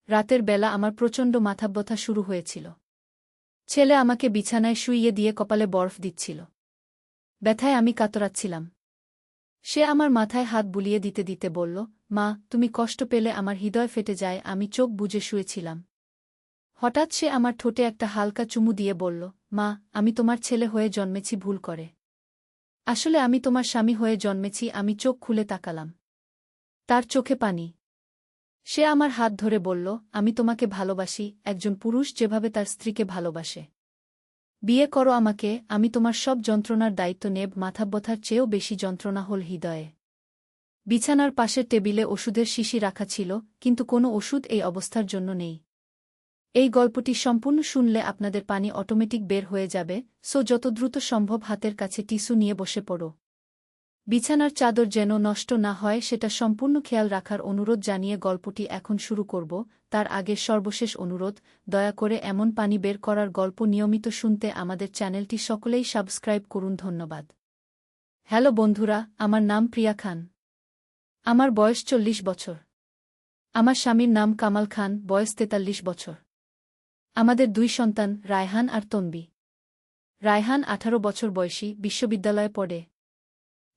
রাতের বেলা আমার প্রচণ্ড মাথাব্যথা শুরু হয়েছিল। ছেলে আমাকে বিছানায় শুইয়ে দিয়ে কপালে বরফ দিচ্ছিল। ব্যথায় আমি কাতরাচ্ছিলাম। সে আমার মাথায় হাত বুলিয়ে দিতে দিতে বলল, মা, তুমি কষ্ট পেলে আমার হৃদয় ফেটে যায়। আমি চোখ বুজে শুয়েছিলাম। হঠাৎ সে আমার ঠোঁটে একটা হালকা চুমু দিয়ে বলল, মা, আমি তোমার ছেলে হয়ে জন্মেছি ভুল করে। আসলে আমি তোমার স্বামী হয়ে জন্মেছি। আমি চোখ খুলে তাকালাম। তার চোখে পানি। সে আমার হাত ধরে বলল, আমি তোমাকে ভালোবাসি, একজন পুরুষ যেভাবে তার স্ত্রীকে ভালোবাসে। বিয়ে করো আমাকে, আমি তোমার সব যন্ত্রণার দায়িত্ব নেব। মাথাব্যথার চেয়েও বেশি যন্ত্রণা হল হৃদয়ে। বিছানার পাশের টেবিলে ওষুধের শিশি রাখা ছিল, কিন্তু কোনো ওষুধ এই অবস্থার জন্য নেই। এই গল্পটি সম্পূর্ণ শুনলে আপনাদের পানি অটোমেটিক বের হয়ে যাবে, সো যত দ্রুত সম্ভব হাতের কাছে টিস্যু নিয়ে বসে পড়ো। বিছানার চাদর যেন নষ্ট না হয় সেটা সম্পূর্ণ খেয়াল রাখার অনুরোধ জানিয়ে গল্পটি এখন শুরু করব। তার আগে সর্বশেষ অনুরোধ, দয়া করে এমন পানি বের করার গল্প নিয়মিত শুনতে আমাদের চ্যানেলটি সকলেই সাবস্ক্রাইব করুন। ধন্যবাদ। হ্যালো বন্ধুরা, আমার নাম প্রিয়া খান। আমার বয়স 40 বছর। আমার স্বামীর নাম কামাল খান, বয়স 43 বছর। আমাদের 2 সন্তান, রায়হান আর তনবি। রায়হান 18 বছর বয়সী, বিশ্ববিদ্যালয়ে পড়ে।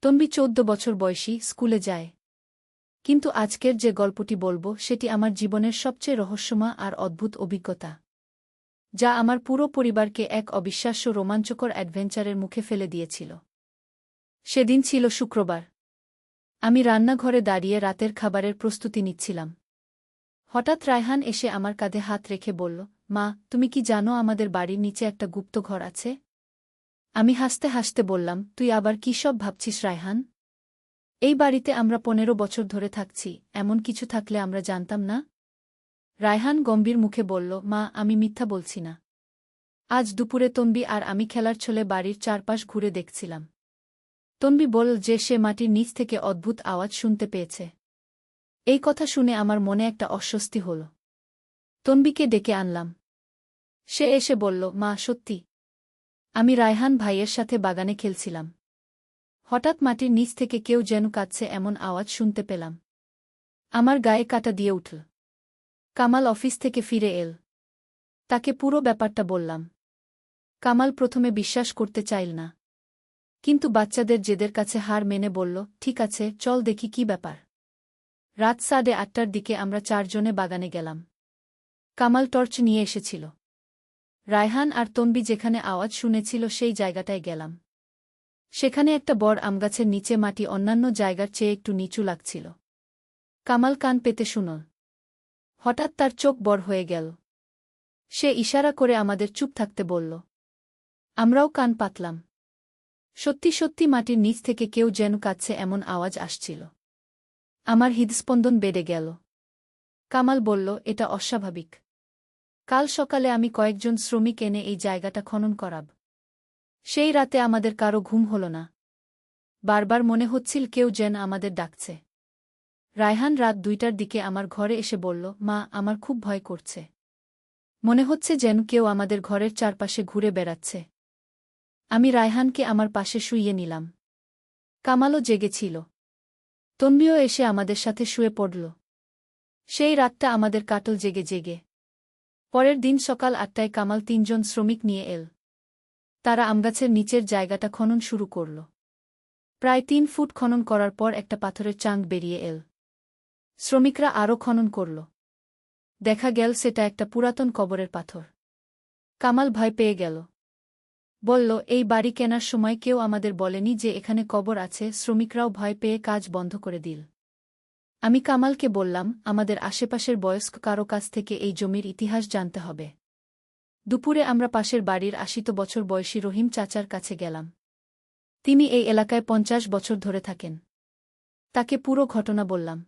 তনবি 14 বছর বয়সী, স্কুলে যায়। কিন্তু আজকের যে গল্পটি বলবো সেটি আমার জীবনের সবচেয়ে রহস্যময় আর অদ্ভুত অভিজ্ঞতা, যা আমার পুরো পরিবারকে এক অবিশ্বাস্য রোমাঞ্চকর অ্যাডভেঞ্চারের মুখে ফেলে দিয়েছিল। সেদিন ছিল শুক্রবার। আমি রান্নাঘরে দাঁড়িয়ে রাতের খাবারের প্রস্তুতি নিচ্ছিলাম। হঠাৎ রায়হান এসে আমার কাঁধে হাত রেখে বলল, মা, তুমি কি জানো আমাদের বাড়ির নিচে একটা গুপ্ত ঘর আছে? আমি হাসতে হাসতে বললাম, তুই আবার কী সব ভাবছিস রায়হান? এই বাড়িতে আমরা 15 বছর ধরে থাকছি, এমন কিছু থাকলে আমরা জানতাম না? রায়হান গম্ভীর মুখে বলল, মা, আমি মিথ্যা বলছি না। আজ দুপুরে তনবি আর আমি খেলার ছলে বাড়ির চারপাশ ঘুরে দেখছিলাম। তনবি বলল যে সে মাটির নিচ থেকে অদ্ভুত আওয়াজ শুনতে পেয়েছে। এই কথা শুনে আমার মনে একটা অস্বস্তি হল। তনবিকে ডেকে আনলাম। সে এসে বলল, মা, সত্যি। আমি রায়হান ভাইয়ের সাথে বাগানে খেলছিলাম। হঠাৎ মাটির নিচ থেকে কেউ যেন কাঁদছে এমন আওয়াজ শুনতে পেলাম। আমার গায়ে কাঁটা দিয়ে উঠল। কামাল অফিস থেকে ফিরে এল। তাকে পুরো ব্যাপারটা বললাম। কামাল প্রথমে বিশ্বাস করতে চাইল না, কিন্তু বাচ্চাদের জেদের কাছে হার মেনে বলল, ঠিক আছে, চল দেখি কি ব্যাপার। রাত 8:30টার দিকে আমরা 4 জনে বাগানে গেলাম। কামাল টর্চ নিয়ে এসেছিল। রায়হান আর তনবি যেখানে আওয়াজ শুনেছিল সেই জায়গাটায় গেলাম। সেখানে একটা বড় আমগাছের নিচে মাটি অন্যান্য জায়গার চেয়ে একটু নিচু লাগছিল। কামাল কান পেতে শুনল। হঠাৎ তার চোখ বড় হয়ে গেল। সে ইশারা করে আমাদের চুপ থাকতে বলল। আমরাও কান পাতলাম। সত্যি সত্যি মাটির নিচ থেকে কেউ যেন কাঁদছে এমন আওয়াজ আসছিল। আমার হৃদস্পন্দন বেড়ে গেল। কামাল বলল, এটা অস্বাভাবিক। কাল সকালে আমি কয়েকজন শ্রমিক এনে এই জায়গাটা খনন করাব। সেই রাতে আমাদের কারো ঘুম হল না। বারবার মনে হচ্ছিল কেউ যেন আমাদের ডাকছে। রায়হান রাত 2টার দিকে আমার ঘরে এসে বলল, মা, আমার খুব ভয় করছে। মনে হচ্ছে যেন কেউ আমাদের ঘরের চারপাশে ঘুরে বেড়াচ্ছে। আমি রায়হানকে আমার পাশে শুইয়ে নিলাম। কামালও জেগেছিল। তনবিও এসে আমাদের সাথে শুয়ে পড়ল। সেই রাতটা আমাদের কাটল জেগে জেগে। পরের দিন সকাল 8টায় কামাল 3 জন শ্রমিক নিয়ে এল। তারা আমগাছের নিচের জায়গাটা খনন শুরু করল। প্রায় 3 ফুট খনন করার পর একটা পাথরের চাং বেরিয়ে এল। শ্রমিকরা আরও খনন করল। দেখা গেল সেটা একটা পুরাতন কবরের পাথর। কামাল ভয় পেয়ে গেল। বলল, এই বাড়ি কেনার সময় কেউ আমাদের বলেনি যে এখানে কবর আছে। শ্রমিকরাও ভয় পেয়ে কাজ বন্ধ করে দিল। আমি কামালকে বললাম, আমাদের আশেপাশের বয়স্ক কারো কাছ থেকে এই জমির ইতিহাস জানতে হবে। দুপুরে আমরা পাশের বাড়ির 80 বছর বয়সী রহিম চাচার কাছে গেলাম। তিনি এই এলাকায় 50 বছর ধরে থাকেন। তাকে পুরো ঘটনা বললাম।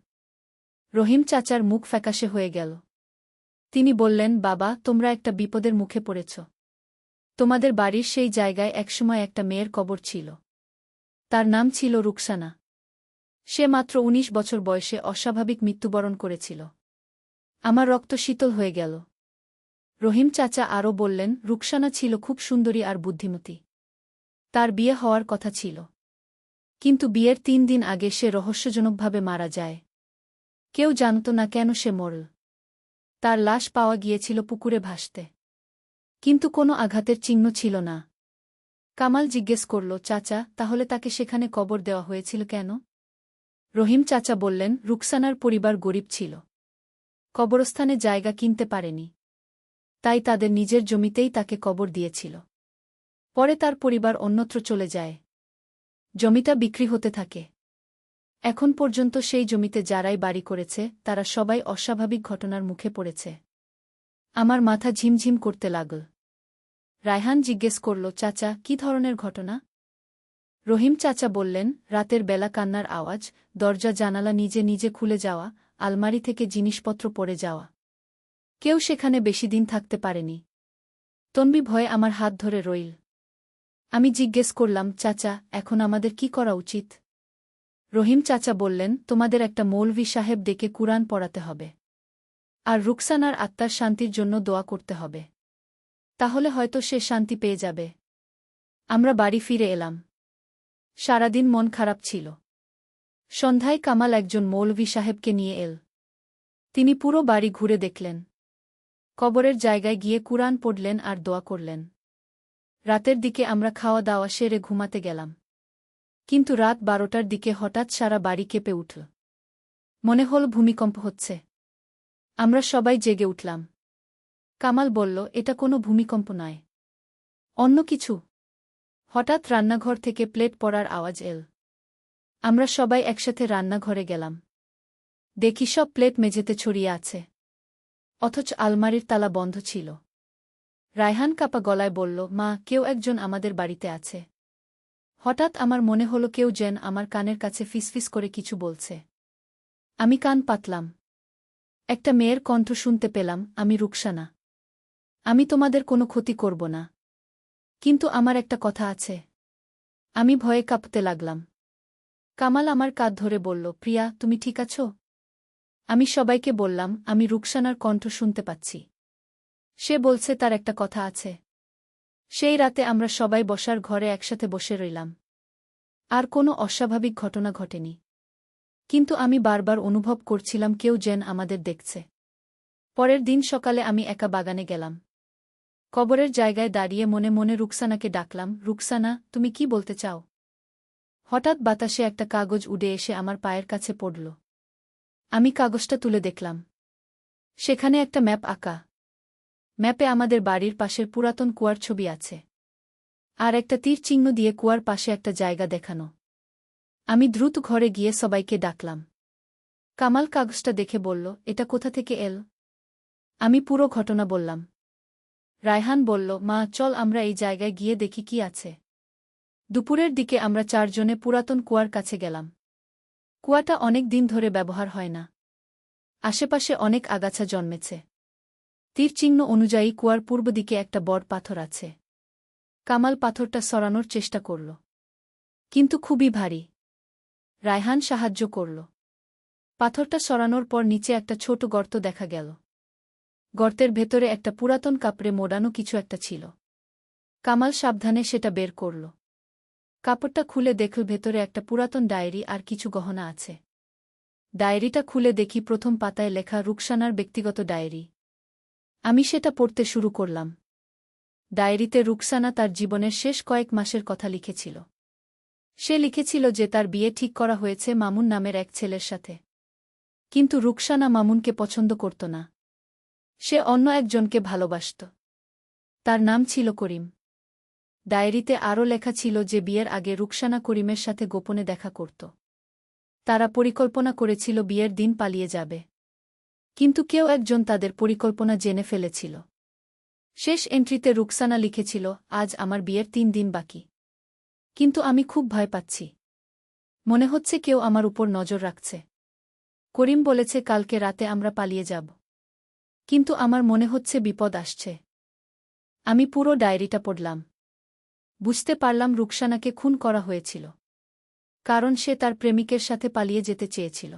রহিম চাচার মুখ ফ্যাকাশে হয়ে গেল। তিনি বললেন, বাবা, তোমরা একটা বিপদের মুখে পড়েছ। তোমাদের বাড়ির সেই জায়গায় একসময় একটা মেয়ের কবর ছিল। তার নাম ছিল রুকসানা। সে মাত্র 19 বছর বয়সে অস্বাভাবিক মৃত্যুবরণ করেছিল। আমার রক্ত শীতল হয়ে গেল। রহিম চাচা আরও বললেন, রুকসানা ছিল খুব সুন্দরী আর বুদ্ধিমতী। তার বিয়ে হওয়ার কথা ছিল। কিন্তু বিয়ের 3 দিন আগে সে রহস্যজনকভাবে মারা যায়। কেউ জানত না কেন সে মরল। তার লাশ পাওয়া গিয়েছিল পুকুরে ভাসতে। কিন্তু কোনো আঘাতের চিহ্ন ছিল না। কামাল জিজ্ঞেস করল, চাচা, তাহলে তাকে সেখানে কবর দেওয়া হয়েছিল কেন? রহিম চাচা বললেন, রুকসানার পরিবার গরিব ছিল। কবরস্থানে জায়গা কিনতে পারেনি। তাই তাদের নিজের জমিতেই তাকে কবর দিয়েছিল। পরে তার পরিবার অন্যত্র চলে যায়। জমিটা বিক্রি হতে থাকে। এখন পর্যন্ত সেই জমিতে যারাই বাড়ি করেছে তারা সবাই অস্বাভাবিক ঘটনার মুখে পড়েছে। আমার মাথা ঝিমঝিম করতে লাগল। রায়হান জিজ্ঞেস করল, চাচা, কি ধরনের ঘটনা? রহিম চাচা বললেন, রাতের বেলা কান্নার আওয়াজ, দরজা জানালা নিজে নিজে খুলে যাওয়া, আলমারি থেকে জিনিসপত্র পড়ে যাওয়া। কেউ সেখানে বেশি দিন থাকতে পারেনি। তন্বী ভয়ে আমার হাত ধরে রইল। আমি জিজ্ঞেস করলাম, চাচা, এখন আমাদের কি করা উচিত? রহিম চাচা বললেন, তোমাদের একটা মৌলভী সাহেব ডেকে কুরআন পড়াতে হবে। আর রুকসানার আত্মার শান্তির জন্য দোয়া করতে হবে। তাহলে হয়তো সে শান্তি পেয়ে যাবে। আমরা বাড়ি ফিরে এলাম। সারাদিন মন খারাপ ছিল। সন্ধ্যায় কামাল একজন মৌলভী সাহেবকে নিয়ে এল। তিনি পুরো বাড়ি ঘুরে দেখলেন। কবরের জায়গায় গিয়ে কুরআন পড়লেন আর দোয়া করলেন। রাতের দিকে আমরা খাওয়া দাওয়া সেরে ঘুমাতে গেলাম। কিন্তু রাত 12টার দিকে হঠাৎ সারা বাড়ি কেঁপে উঠল। মনে হল ভূমিকম্প হচ্ছে। আমরা সবাই জেগে উঠলাম। কামাল বলল, এটা কোনো ভূমিকম্প নয়, অন্য কিছু। হঠাৎ রান্নাঘর থেকে প্লেট পড়ার আওয়াজ এল। আমরা সবাই একসাথে রান্নাঘরে গেলাম। দেখি সব প্লেট মেঝেতে ছড়িয়ে আছে। অথচ আলমারির তালা বন্ধ ছিল। রায়হান কাপা গলায় বলল, মা, কেউ একজন আমাদের বাড়িতে আছে। হঠাৎ আমার মনে হলো কেউ যেন আমার কানের কাছে ফিসফিস করে কিছু বলছে। আমি কান পাতলাম। একটা মেয়ের কণ্ঠ শুনতে পেলাম, আমি রুকসানা। আমি তোমাদের কোনো ক্ষতি করব না। কিন্তু আমার একটা কথা আছে। আমি ভয়ে কাঁপতে লাগলাম। কামাল আমার কাঁধ ধরে বলল, প্রিয়া, তুমি ঠিক আছো? আমি সবাইকে বললাম, আমি রুকসানার কণ্ঠ শুনতে পাচ্ছি। সে বলছে তার একটা কথা আছে। সেই রাতে আমরা সবাই বসার ঘরে একসাথে বসে রইলাম। আর কোনো অস্বাভাবিক ঘটনা ঘটেনি। কিন্তু আমি বারবার অনুভব করছিলাম কেউ যেন আমাদের দেখছে। পরের দিন সকালে আমি একা বাগানে গেলাম। কবরের জায়গায় দাঁড়িয়ে মনে মনে রুকসানাকে ডাকলাম, রুকসানা, তুমি কি বলতে চাও? হঠাৎ বাতাসে একটা কাগজ উড়ে এসে আমার পায়ের কাছে পড়ল। আমি কাগজটা তুলে দেখলাম। সেখানে একটা ম্যাপ আঁকা। ম্যাপে আমাদের বাড়ির পাশের পুরাতন কুয়ার ছবি আছে। আর একটা তীর চিহ্ন দিয়ে কুয়ার পাশে একটা জায়গা দেখানো। আমি দ্রুত ঘরে গিয়ে সবাইকে ডাকলাম। কামাল কাগজটা দেখে বলল, এটা কোথা থেকে এল? আমি পুরো ঘটনা বললাম। রায়হান বলল, মা, চল আমরা এই জায়গায় গিয়ে দেখি কি আছে। দুপুরের দিকে আমরা 4 জনে পুরাতন কুয়ার কাছে গেলাম। কুয়াটা অনেক দিন ধরে ব্যবহার হয় না। আশেপাশে অনেক আগাছা জন্মেছে। তীর চিহ্ন অনুযায়ী কুয়ার পূর্ব দিকে একটা বড় পাথর আছে। কামাল পাথরটা সরানোর চেষ্টা করল। কিন্তু খুবই ভারী। রায়হান সাহায্য করল। পাথরটা সরানোর পর নিচে একটা ছোট গর্ত দেখা গেল। গর্তের ভেতরে একটা পুরাতন কাপড়ে মোড়ানো কিছু একটা ছিল। কামাল সাবধানে সেটা বের করল। কাপড়টা খুলে দেখল ভেতরে একটা পুরাতন ডায়েরি আর কিছু গহনা আছে। ডায়েরিটা খুলে দেখি প্রথম পাতায় লেখা রুকসানার ব্যক্তিগত ডায়েরি। আমি সেটা পড়তে শুরু করলাম। ডায়েরিতে রুকসানা তার জীবনের শেষ কয়েক মাসের কথা লিখেছিল। সে লিখেছিল যে তার বিয়ে ঠিক করা হয়েছে মামুন নামের এক ছেলের সাথে। কিন্তু রুকসানা মামুনকে পছন্দ করত না। সে অন্য একজনকে ভালোবাসত। তার নাম ছিল করিম। ডায়েরিতে আরও লেখা ছিল যে বিয়ের আগে রুকসানা করিমের সাথে গোপনে দেখা করত। তারা পরিকল্পনা করেছিল বিয়ের দিন পালিয়ে যাবে। কিন্তু কেউ একজন তাদের পরিকল্পনা জেনে ফেলেছিল। শেষ এন্ট্রিতে রুকসানা লিখেছিল, আজ আমার বিয়ের 3 দিন বাকি। কিন্তু আমি খুব ভয় পাচ্ছি। মনে হচ্ছে কেউ আমার উপর নজর রাখছে। করিম বলেছে কালকে রাতে আমরা পালিয়ে যাব। কিন্তু আমার মনে হচ্ছে বিপদ আসছে। আমি পুরো ডায়েরিটা পড়লাম। বুঝতে পারলাম রুকসানাকে খুন করা হয়েছিল। কারণ সে তার প্রেমিকের সাথে পালিয়ে যেতে চেয়েছিল।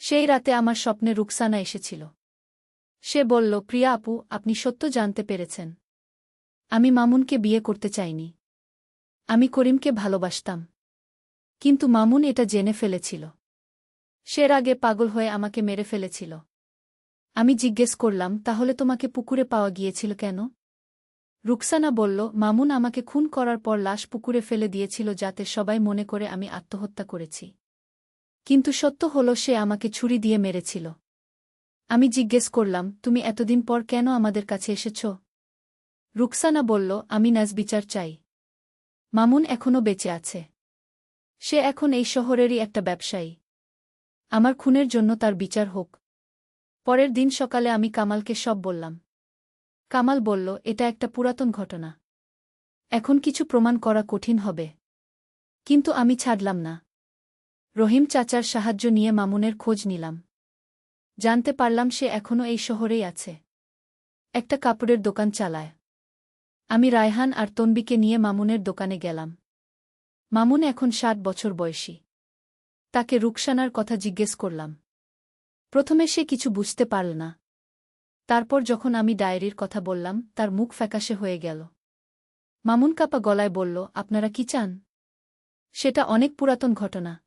সেই রাতে আমার স্বপ্নে রুকসানা এসেছিল। সে বলল, প্রিয়া আপু, আপনি সত্য জানতে পেরেছেন। আমি মামুনকে বিয়ে করতে চাইনি। আমি করিমকে ভালোবাসতাম। কিন্তু মামুন এটা জেনে ফেলেছিল। সে রাগে পাগল হয়ে আমাকে মেরে ফেলেছিল। আমি জিজ্ঞেস করলাম, তাহলে তোমাকে পুকুরে পাওয়া গিয়েছিল কেন? রুকসানা বলল, মামুন আমাকে খুন করার পর লাশ পুকুরে ফেলে দিয়েছিল যাতে সবাই মনে করে আমি আত্মহত্যা করেছি। কিন্তু সত্য হল সে আমাকে ছুরি দিয়ে মেরেছিল। আমি জিজ্ঞেস করলাম, তুমি এতদিন পর কেন আমাদের কাছে এসেছ? রুকসানা বলল, আমি ন্যায়বিচার চাই। মামুন এখনও বেঁচে আছে। সে এখন এই শহরেরই একটা ব্যবসায়ী। আমার খুনের জন্য তার বিচার হোক। পরের দিন সকালে আমি কামালকে সব বললাম। কামাল বলল, এটা একটা পুরাতন ঘটনা। এখন কিছু প্রমাণ করা কঠিন হবে। কিন্তু আমি ছাড়লাম না। রহিম চাচার সাহায্য নিয়ে মামুনের খোঁজ নিলাম। জানতে পারলাম সে এখনও এই শহরেই আছে। একটা কাপড়ের দোকান চালায়। আমি রায়হান আর তনবিকে নিয়ে মামুনের দোকানে গেলাম। মামুন এখন 60 বছর বয়সী। তাকে রুকসানার কথা জিজ্ঞেস করলাম। প্রথমে সে কিছু বুঝতে পারল না। তারপর যখন আমি ডায়েরির কথা বললাম, তার মুখ ফ্যাকাশে হয়ে গেল। মামুন কাপা গলায় বলল, আপনারা কি চান? সেটা অনেক পুরাতন ঘটনা।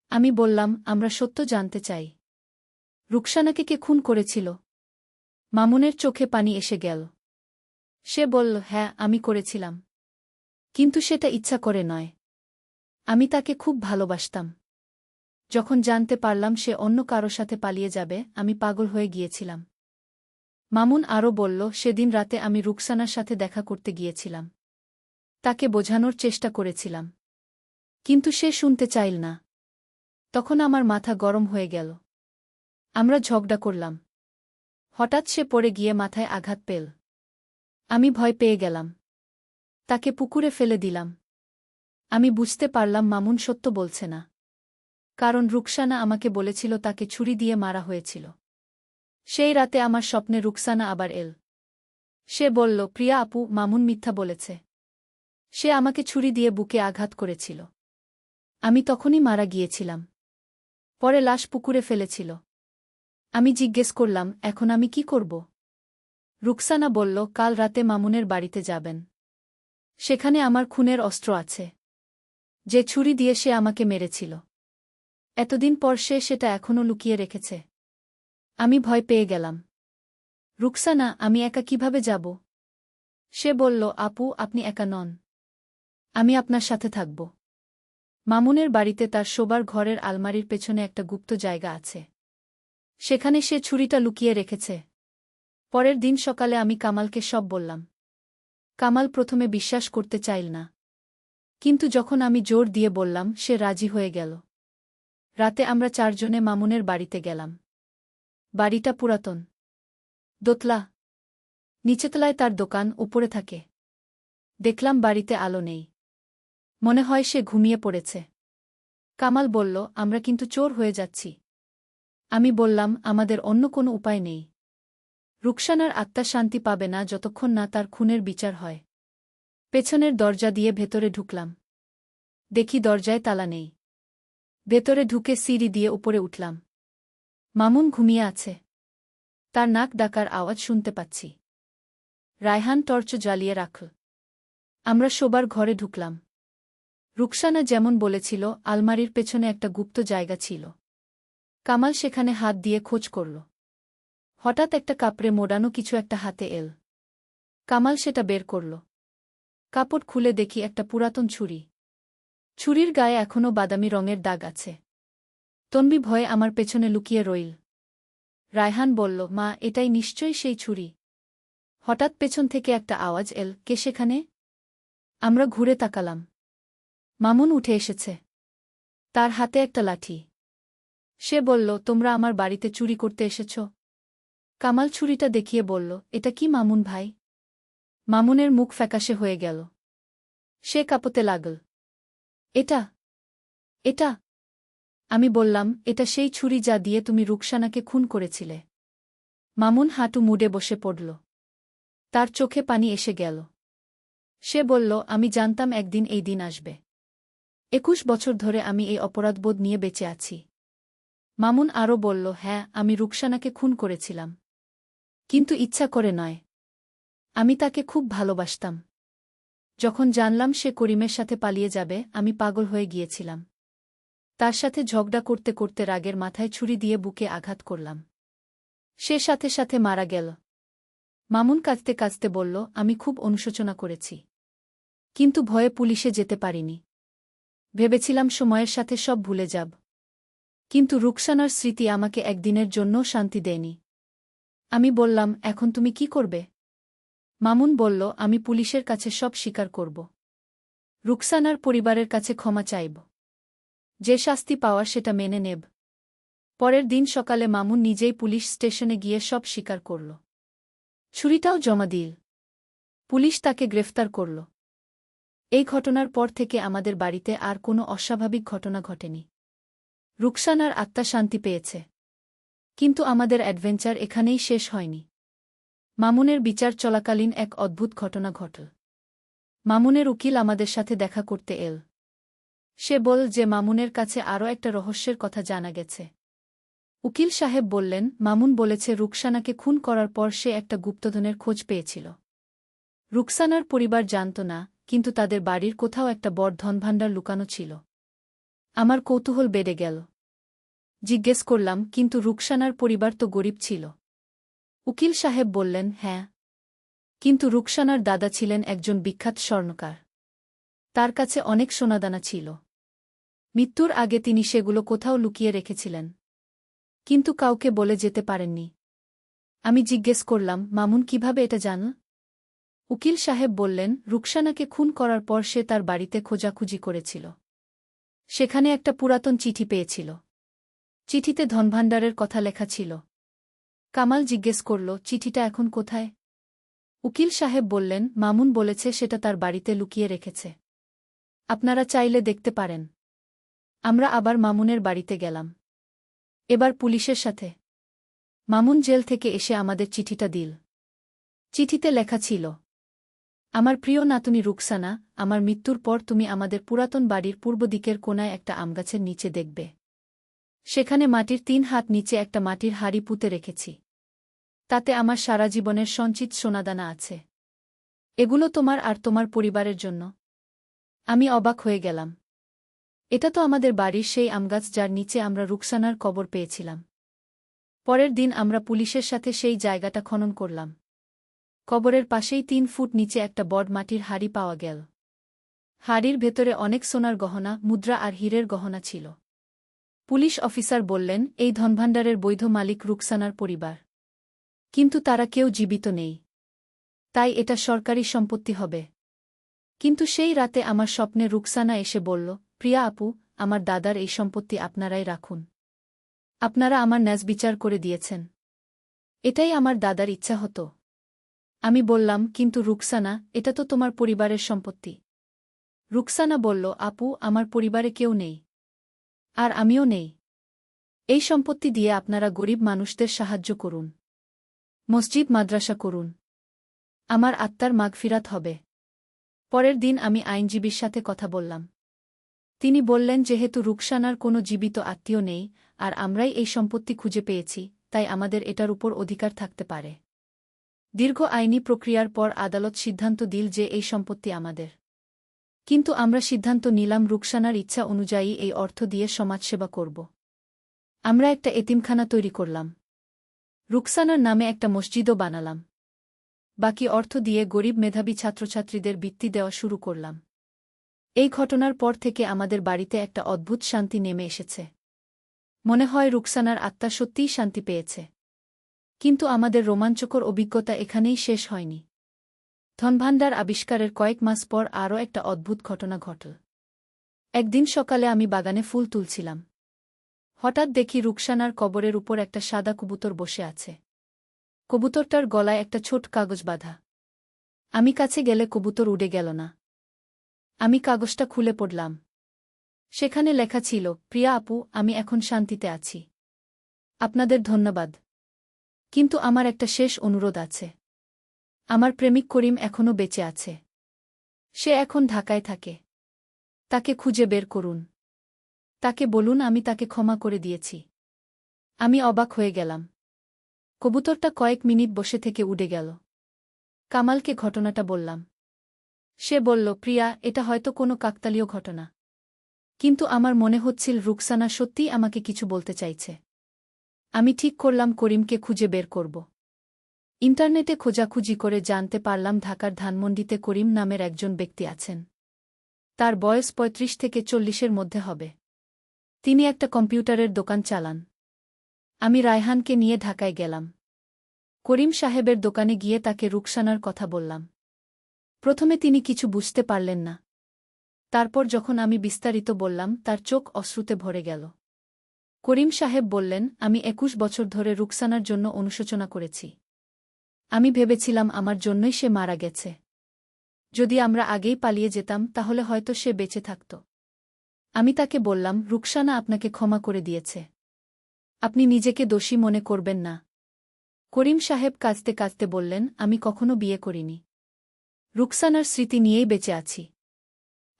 আমি বললাম, আমরা সত্য জানতে চাই। রুকসানাকে কে খুন করেছিল? মামুনের চোখে পানি এসে গেল। সে বলল, হ্যাঁ, আমি করেছিলাম। কিন্তু সেটা ইচ্ছা করে নয়। আমি তাকে খুব ভালোবাসতাম। যখন জানতে পারলাম সে অন্য কারো সাথে পালিয়ে যাবে, আমি পাগল হয়ে গিয়েছিলাম। মামুন আরও বলল, সেদিন রাতে আমি রুকসানার সাথে দেখা করতে গিয়েছিলাম। তাকে বোঝানোর চেষ্টা করেছিলাম। কিন্তু সে শুনতে চাইল না। তখন আমার মাথা গরম হয়ে গেল। আমরা ঝগড়া করলাম। হঠাৎ সে পড়ে গিয়ে মাথায় আঘাত পেল। আমি ভয় পেয়ে গেলাম। তাকে পুকুরে ফেলে দিলাম। আমি বুঝতে পারলাম মামুন সত্য বলছে না। কারণ রুকসানা আমাকে বলেছিল তাকে ছুরি দিয়ে মারা হয়েছিল। সেই রাতে আমার স্বপ্নে রুকসানা আবার এল। সে বলল, প্রিয়া আপু, মামুন মিথ্যা বলেছে। সে আমাকে ছুরি দিয়ে বুকে আঘাত করেছিল। আমি তখনই মারা গিয়েছিলাম। পরে লাশ পুকুরে ফেলেছিল। আমি জিজ্ঞেস করলাম, এখন আমি কি করব? রুকসানা বলল, কাল রাতে মামুনের বাড়িতে যাবেন। সেখানে আমার খুনের অস্ত্র আছে। যে ছুরি দিয়ে সে আমাকে মেরেছিল। এতদিন পর সে সেটা এখনও লুকিয়ে রেখেছে। আমি ভয় পেয়ে গেলাম। রুকসানা, আমি একা কিভাবে যাব? সে বলল, আপু, আপনি একা নন। আমি আপনার সাথে থাকব। মামুনের বাড়িতে তার শোবার ঘরের আলমারির পেছনে একটা গুপ্ত জায়গা আছে। সেখানে সে ছুরিটা লুকিয়ে রেখেছে। পরের দিন সকালে আমি কামালকে সব বললাম। কামাল প্রথমে বিশ্বাস করতে চাইল না। কিন্তু যখন আমি জোর দিয়ে বললাম, সে রাজি হয়ে গেল। রাতে আমরা 4 জনে মামুনের বাড়িতে গেলাম। বাড়িটা পুরাতন। দোতলা। নিচেতলায় তার দোকান, উপরে থাকে। দেখলাম বাড়িতে আলো নেই। মনে হয় সে ঘুমিয়ে পড়েছে। কামাল বলল, আমরা কিন্তু চোর হয়ে যাচ্ছি। আমি বললাম, আমাদের অন্য কোনো উপায় নেই। রুকসানার আত্মা শান্তি পাবে না যতক্ষণ না তার খুনের বিচার হয়। পেছনের দরজা দিয়ে ভেতরে ঢুকলাম। দেখি দরজায় তালা নেই। ভেতরে ঢুকে সিঁড়ি দিয়ে উপরে উঠলাম। মামুন ঘুমিয়ে আছে। তার নাক ডাকার আওয়াজ শুনতে পাচ্ছি। রায়হান টর্চ জ্বালিয়ে রাখল। আমরা শোবার ঘরে ঢুকলাম। রুকসানা যেমন বলেছিল, আলমারির পেছনে একটা গুপ্ত জায়গা ছিল। কামাল সেখানে হাত দিয়ে খোঁজ করল। হঠাৎ একটা কাপড়ে মোড়ানো কিছু একটা হাতে এল। কামাল সেটা বের করল। কাপড় খুলে দেখি একটা পুরাতন ছুরি। ছুরির গায়ে এখনও বাদামি রঙের দাগ আছে। তন্বী ভয়ে আমার পেছনে লুকিয়ে রইল। রায়হান বলল, মা, এটাই নিশ্চয়ই সেই ছুরি। হঠাৎ পেছন থেকে একটা আওয়াজ এল, কে সেখানে? আমরা ঘুরে তাকালাম। মামুন উঠে এসেছে। তার হাতে একটা লাঠি। সে বলল, তোমরা আমার বাড়িতে চুরি করতে এসেছ? কামাল ছুরিটা দেখিয়ে বলল, এটা কি মামুন ভাই? মামুনের মুখ ফ্যাকাশে হয়ে গেল। সে কাঁপতে লাগল। এটা এটা আমি বললাম, এটা সেই ছুরি যা দিয়ে তুমি রুকসানাকে খুন করেছিলে। মামুন হাঁটু মুড়ে বসে পড়ল। তার চোখে পানি এসে গেল। সে বলল, আমি জানতাম একদিন এই দিন আসবে। 21 বছর ধরে আমি এই অপরাধবোধ নিয়ে বেঁচে আছি। মামুন আরও বলল, হ্যাঁ, আমি রুকসানাকে খুন করেছিলাম। কিন্তু ইচ্ছা করে নয়। আমি তাকে খুব ভালোবাসতাম। যখন জানলাম সে করিমের সাথে পালিয়ে যাবে, আমি পাগল হয়ে গিয়েছিলাম। তার সাথে ঝগড়া করতে করতে রাগের মাথায় ছুরি দিয়ে বুকে আঘাত করলাম। সে সাথে সাথে মারা গেল। মামুন কাঁদতে কাঁদতে বলল, আমি খুব অনুশোচনা করেছি, কিন্তু ভয়ে পুলিশে যেতে পারিনি। ভেবেছিলাম সময়ের সাথে সব ভুলে যাব, কিন্তু রুকসানার স্মৃতি আমাকে একদিনের জন্যও শান্তি দেয়নি। আমি বললাম, এখন তুমি কি করবে? মামুন বলল, আমি পুলিশের কাছে সব স্বীকার করব। রুকসানার পরিবারের কাছে ক্ষমা চাইব। যে শাস্তি পাওয়ার সেটা মেনে নেব। পরের দিন সকালে মামুন নিজেই পুলিশ স্টেশনে গিয়ে সব স্বীকার করল। ছুরিটাও জমা দিল। পুলিশ তাকে গ্রেফতার করল। এই ঘটনার পর থেকে আমাদের বাড়িতে আর কোনো অস্বাভাবিক ঘটনা ঘটেনি। রুকসানার আত্মা শান্তি পেয়েছে। কিন্তু আমাদের অ্যাডভেঞ্চার এখানেই শেষ হয়নি। মামুনের বিচার চলাকালীন এক অদ্ভুত ঘটনা ঘটল। মামুনের উকিল আমাদের সাথে দেখা করতে এল। সে বল যে মামুনের কাছে আরও একটা রহস্যের কথা জানা গেছে। উকিল সাহেব বললেন, মামুন বলেছে রুকসানাকে খুন করার পর সে একটা গুপ্তধনের খোঁজ পেয়েছিল। রুকসানার পরিবার জানত না, কিন্তু তাদের বাড়ির কোথাও একটা বড় ধনভাণ্ডার লুকানো ছিল। আমার কৌতূহল বেড়ে গেল। জিজ্ঞেস করলাম, কিন্তু রুকসানার পরিবার তো গরিব ছিল। উকিল সাহেব বললেন, হ্যাঁ, কিন্তু রুকসানার দাদা ছিলেন একজন বিখ্যাত স্বর্ণকার। তার কাছে অনেক সোনাদানা ছিল। মৃত্যুর আগে তিনি সেগুলো কোথাও লুকিয়ে রেখেছিলেন, কিন্তু কাউকে বলে যেতে পারেননি। আমি জিজ্ঞেস করলাম, মামুন কিভাবে এটা জানল? উকিল সাহেব বললেন, রুকসানাকে খুন করার পর সে তার বাড়িতে খোঁজাখুঁজি করেছিল। সেখানে একটা পুরাতন চিঠি পেয়েছিল। চিঠিতে ধনভাণ্ডারের কথা লেখা ছিল। কামাল জিজ্ঞেস করল, চিঠিটা এখন কোথায়? উকিল সাহেব বললেন, মামুন বলেছে সেটা তার বাড়িতে লুকিয়ে রেখেছে। আপনারা চাইলে দেখতে পারেন। আমরা আবার মামুনের বাড়িতে গেলাম। এবার পুলিশের সাথে। মামুন জেল থেকে এসে আমাদের চিঠিটা দিল। চিঠিতে লেখা ছিল, আমার প্রিয় নাতনি রুকসানা, আমার মৃত্যুর পর তুমি আমাদের পুরাতন বাড়ির পূর্ব দিকের কোনায় একটা আমগাছের নিচে দেখবে। সেখানে মাটির 3 হাত নিচে একটা মাটির হাড়ি পুঁতে রেখেছি। তাতে আমার সারা জীবনের সঞ্চিত সোনাদানা আছে। এগুলো তোমার আর তোমার পরিবারের জন্য। আমি অবাক হয়ে গেলাম। এটা তো আমাদের বাড়ির সেই আমগাছ যার নিচে আমরা রুকসানার কবর পেয়েছিলাম। পরের দিন আমরা পুলিশের সাথে সেই জায়গাটা খনন করলাম। কবরের পাশেই 3 ফুট নিচে একটা বড় মাটির হাড়ি পাওয়া গেল। হাড়ির ভেতরে অনেক সোনার গহনা, মুদ্রা আর হীরের গহনা ছিল। পুলিশ অফিসার বললেন, এই ধনভাণ্ডারের বৈধ মালিক রুকসানার পরিবার। কিন্তু তারা কেউ জীবিত নেই। তাই এটা সরকারি সম্পত্তি হবে। কিন্তু সেই রাতে আমার স্বপ্নে রুকসানা এসে বলল, প্রিয়া আপু, আমার দাদার এই সম্পত্তি আপনারাই রাখুন। আপনারা আমার ন্যায়বিচার করে দিয়েছেন। এটাই আমার দাদার ইচ্ছা হতো। আমি বললাম, কিন্তু রুকসানা, এটা তো তোমার পরিবারের সম্পত্তি। রুকসানা বলল, আপু, আমার পরিবারে কেউ নেই। আর আমিও নেই। এই সম্পত্তি দিয়ে আপনারা গরিব মানুষদের সাহায্য করুন। মসজিদ মাদ্রাসা করুন। আমার আত্মার মাগফিরাত হবে। পরের দিন আমি আইনজীবীর সাথে কথা বললাম। তিনি বললেন, যেহেতু রুকসানার কোনো জীবিত আত্মীয় নেই, আর আমরাই এই সম্পত্তি খুঁজে পেয়েছি, তাই আমাদের এটার উপর অধিকার থাকতে পারে। দীর্ঘ আইনি প্রক্রিয়ার পর আদালত সিদ্ধান্ত দিল যে এই সম্পত্তি আমাদের। কিন্তু আমরা সিদ্ধান্ত নিলাম রুকসানার ইচ্ছা অনুযায়ী এই অর্থ দিয়ে সমাজসেবা করব। আমরা একটা এতিমখানা তৈরি করলাম। রুকসানার নামে একটা মসজিদও বানালাম। বাকি অর্থ দিয়ে গরিব মেধাবী ছাত্রছাত্রীদের বৃত্তি দেওয়া শুরু করলাম। এই ঘটনার পর থেকে আমাদের বাড়িতে একটা অদ্ভুত শান্তি নেমে এসেছে। মনে হয় রুকসানার আত্মা সত্যিই শান্তি পেয়েছে। কিন্তু আমাদের রোমাঞ্চকর অভিজ্ঞতা এখানেই শেষ হয়নি। ধনভাণ্ডার আবিষ্কারের কয়েক মাস পর আরও একটা অদ্ভুত ঘটনা ঘটল। একদিন সকালে আমি বাগানে ফুল তুলছিলাম। হঠাৎ দেখি রুকসানার কবরের উপর একটা সাদা কবুতর বসে আছে। কবুতরটার গলায় একটা ছোট কাগজ বাঁধা। আমি কাছে গেলে কবুতর উড়ে গেল না। আমি কাগজটা খুলে পড়লাম। সেখানে লেখা ছিল, প্রিয়া আপু, আমি এখন শান্তিতে আছি। আপনাদের ধন্যবাদ। কিন্তু আমার একটা শেষ অনুরোধ আছে। আমার প্রেমিক করিম এখনও বেঁচে আছে। সে এখন ঢাকায় থাকে। তাকে খুঁজে বের করুন। তাকে বলুন আমি তাকে ক্ষমা করে দিয়েছি। আমি অবাক হয়ে গেলাম। কবুতরটা কয়েক মিনিট বসে থেকে উড়ে গেল। কামালকে ঘটনাটা বললাম। সে বলল, প্রিয়া, এটা হয়তো কোনো কাকতালীয় ঘটনা। কিন্তু আমার মনে হচ্ছিল রুকসানা সত্যিই আমাকে কিছু বলতে চাইছে। আমি ঠিক করলাম করিমকে খুঁজে বের করব। ইন্টারনেটে খোঁজাখুঁজি করে জানতে পারলাম ঢাকার ধানমন্ডিতে করিম নামের একজন ব্যক্তি আছেন। তার বয়স ৩৫ থেকে ৪০-এর মধ্যে হবে। তিনি একটা কম্পিউটারের দোকান চালান। আমি রায়হানকে নিয়ে ঢাকায় গেলাম। করিম সাহেবের দোকানে গিয়ে তাকে রুকসানার কথা বললাম। প্রথমে তিনি কিছু বুঝতে পারলেন না। তারপর যখন আমি বিস্তারিত বললাম তার চোখ অশ্রুতে ভরে গেল। করিম সাহেব বললেন, আমি ২১ বছর ধরে রুকসানার জন্য অনুশোচনা করেছি। আমি ভেবেছিলাম আমার জন্যই সে মারা গেছে। যদি আমরা আগেই পালিয়ে যেতাম তাহলে হয়তো সে বেঁচে থাকত। আমি তাকে বললাম, রুকসানা আপনাকে ক্ষমা করে দিয়েছে। আপনি নিজেকে দোষী মনে করবেন না। করিম সাহেব কাঁদতে কাঁদতে বললেন, আমি কখনো বিয়ে করিনি। রুকসানার স্মৃতি নিয়েই বেঁচে আছি।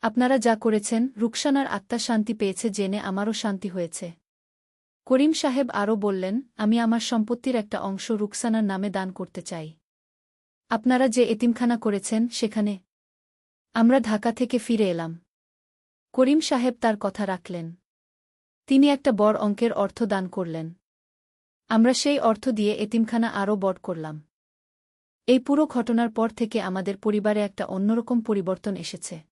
আপনারা যা করেছেন, রুকসানার আত্মা শান্তি পেয়েছে জেনে আমারও শান্তি হয়েছে। করিম সাহেব আরও বললেন, আমি আমার সম্পত্তির একটা অংশ রুকসানার নামে দান করতে চাই। আপনারা যে এতিমখানা করেছেন সেখানে। আমরা ঢাকা থেকে ফিরে এলাম। করিম সাহেব তার কথা রাখলেন। তিনি একটা বড় অঙ্কের অর্থ দান করলেন। আমরা সেই অর্থ দিয়ে এতিমখানা আরও বড় করলাম। এই পুরো ঘটনার পর থেকে আমাদের পরিবারে একটা অন্যরকম পরিবর্তন এসেছে।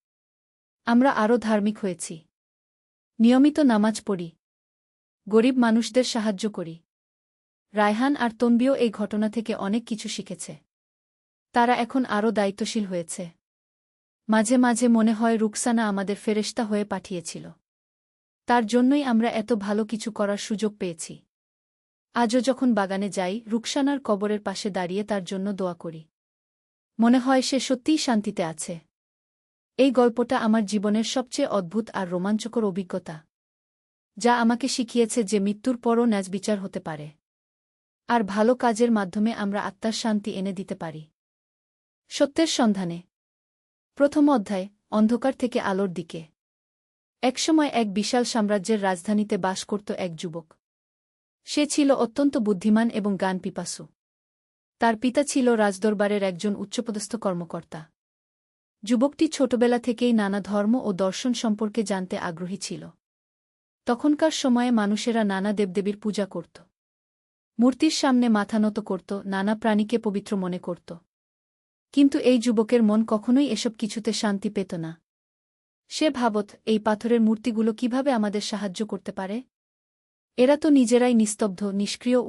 আমরা আরও ধার্মিক হয়েছি। নিয়মিত নামাজ পড়ি। গরিব মানুষদের সাহায্য করি। রায়হান আর তনবিও এই ঘটনা থেকে অনেক কিছু শিখেছে। তারা এখন আরও দায়িত্বশীল হয়েছে। মাঝে মাঝে মনে হয় রুকসানা আমাদের ফেরেশতা হয়ে পাঠিয়েছিল। তার জন্যই আমরা এত ভালো কিছু করার সুযোগ পেয়েছি। আজও যখন বাগানে যাই, রুকসানার কবরের পাশে দাঁড়িয়ে তার জন্য দোয়া করি। মনে হয় সে সত্যিই শান্তিতে আছে। এই গল্পটা আমার জীবনের সবচেয়ে অদ্ভুত আর রোমাঞ্চকর অভিজ্ঞতা, যা আমাকে শিখিয়েছে যে মৃত্যুর পরও ন্যায় বিচার হতে পারে। আর ভালো কাজের মাধ্যমে আমরা আত্মার শান্তি এনে দিতে পারি। সত্যের সন্ধানে। প্রথম অধ্যায়, অন্ধকার থেকে আলোর দিকে। একসময় এক বিশাল সাম্রাজ্যের রাজধানীতে বাস করত এক যুবক। সে ছিল অত্যন্ত বুদ্ধিমান এবং জ্ঞানপিপাসু। তার পিতা ছিল রাজদরবারের একজন উচ্চপদস্থ কর্মকর্তা। যুবকটি ছোটবেলা থেকেই নানা ধর্ম ও দর্শন সম্পর্কে জানতে আগ্রহী ছিল। তখনকার সময়ে মানুষেরা নানা দেবদেবীর পূজা করত। মূর্তির সামনে মাথা নত করত, নানা প্রাণীকে পবিত্র মনে করত। কিন্তু এই যুবকের মন কখনোই এসব কিছুতে শান্তি পেত না। সে ভাবত, এই পাথরের মূর্তিগুলো কিভাবে আমাদের সাহায্য করতে পারে? এরা তো নিজেরাই নিস্তব্ধ, নিষ্ক্রিয়।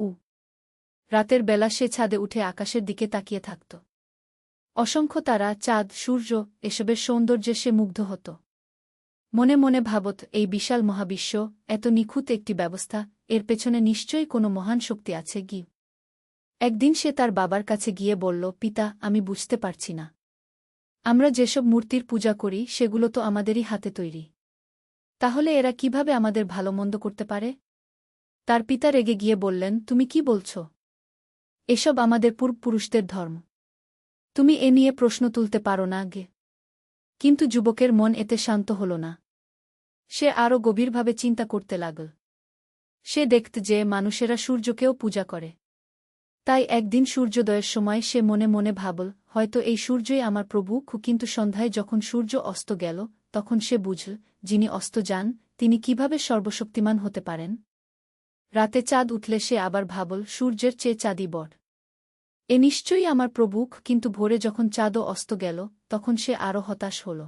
রাতের বেলা সে ছাদে উঠে আকাশের দিকে তাকিয়ে থাকত। অসংখ্য তারা, চাঁদ, সূর্য, এসবের সৌন্দর্যে সে মুগ্ধ হতো। মনে মনে ভাবত, এই বিশাল মহাবিশ্ব, এত নিখুঁত একটি ব্যবস্থা, এর পেছনে নিশ্চয়ই কোনো মহান শক্তি আছে। একদিন সে তার বাবার কাছে গিয়ে বলল, পিতা, আমি বুঝতে পারছি না। আমরা যেসব মূর্তির পূজা করি সেগুলো তো আমাদেরই হাতে তৈরি। তাহলে এরা কিভাবে আমাদের ভালো মন্দ করতে পারে? তার পিতা রেগে গিয়ে বললেন, তুমি কি বলছ? এসব আমাদের পূর্বপুরুষদের ধর্ম। তুমি এ নিয়ে প্রশ্ন তুলতে পারো না। কিন্তু যুবকের মন এতে শান্ত হল না। সে আরও গভীরভাবে চিন্তা করতে লাগল। সে দেখত যে মানুষেরা সূর্যকেও পূজা করে। তাই একদিন সূর্যোদয়ের সময় সে মনে মনে ভাবল, হয়তো এই সূর্যই আমার প্রভু। কিন্তু সন্ধ্যায় যখন সূর্য অস্ত গেল, তখন সে বুঝল, যিনি অস্ত যান তিনি কিভাবে সর্বশক্তিমান হতে পারেন। রাতে চাঁদ উঠলে সে আবার ভাবল, সূর্যের চেয়ে চাঁদই বড়। এ নিশ্চয়ই আমার প্রভু। কিন্তু ভোরে যখন চাঁদও অস্ত গেল, তখন সে আরও হতাশ হল।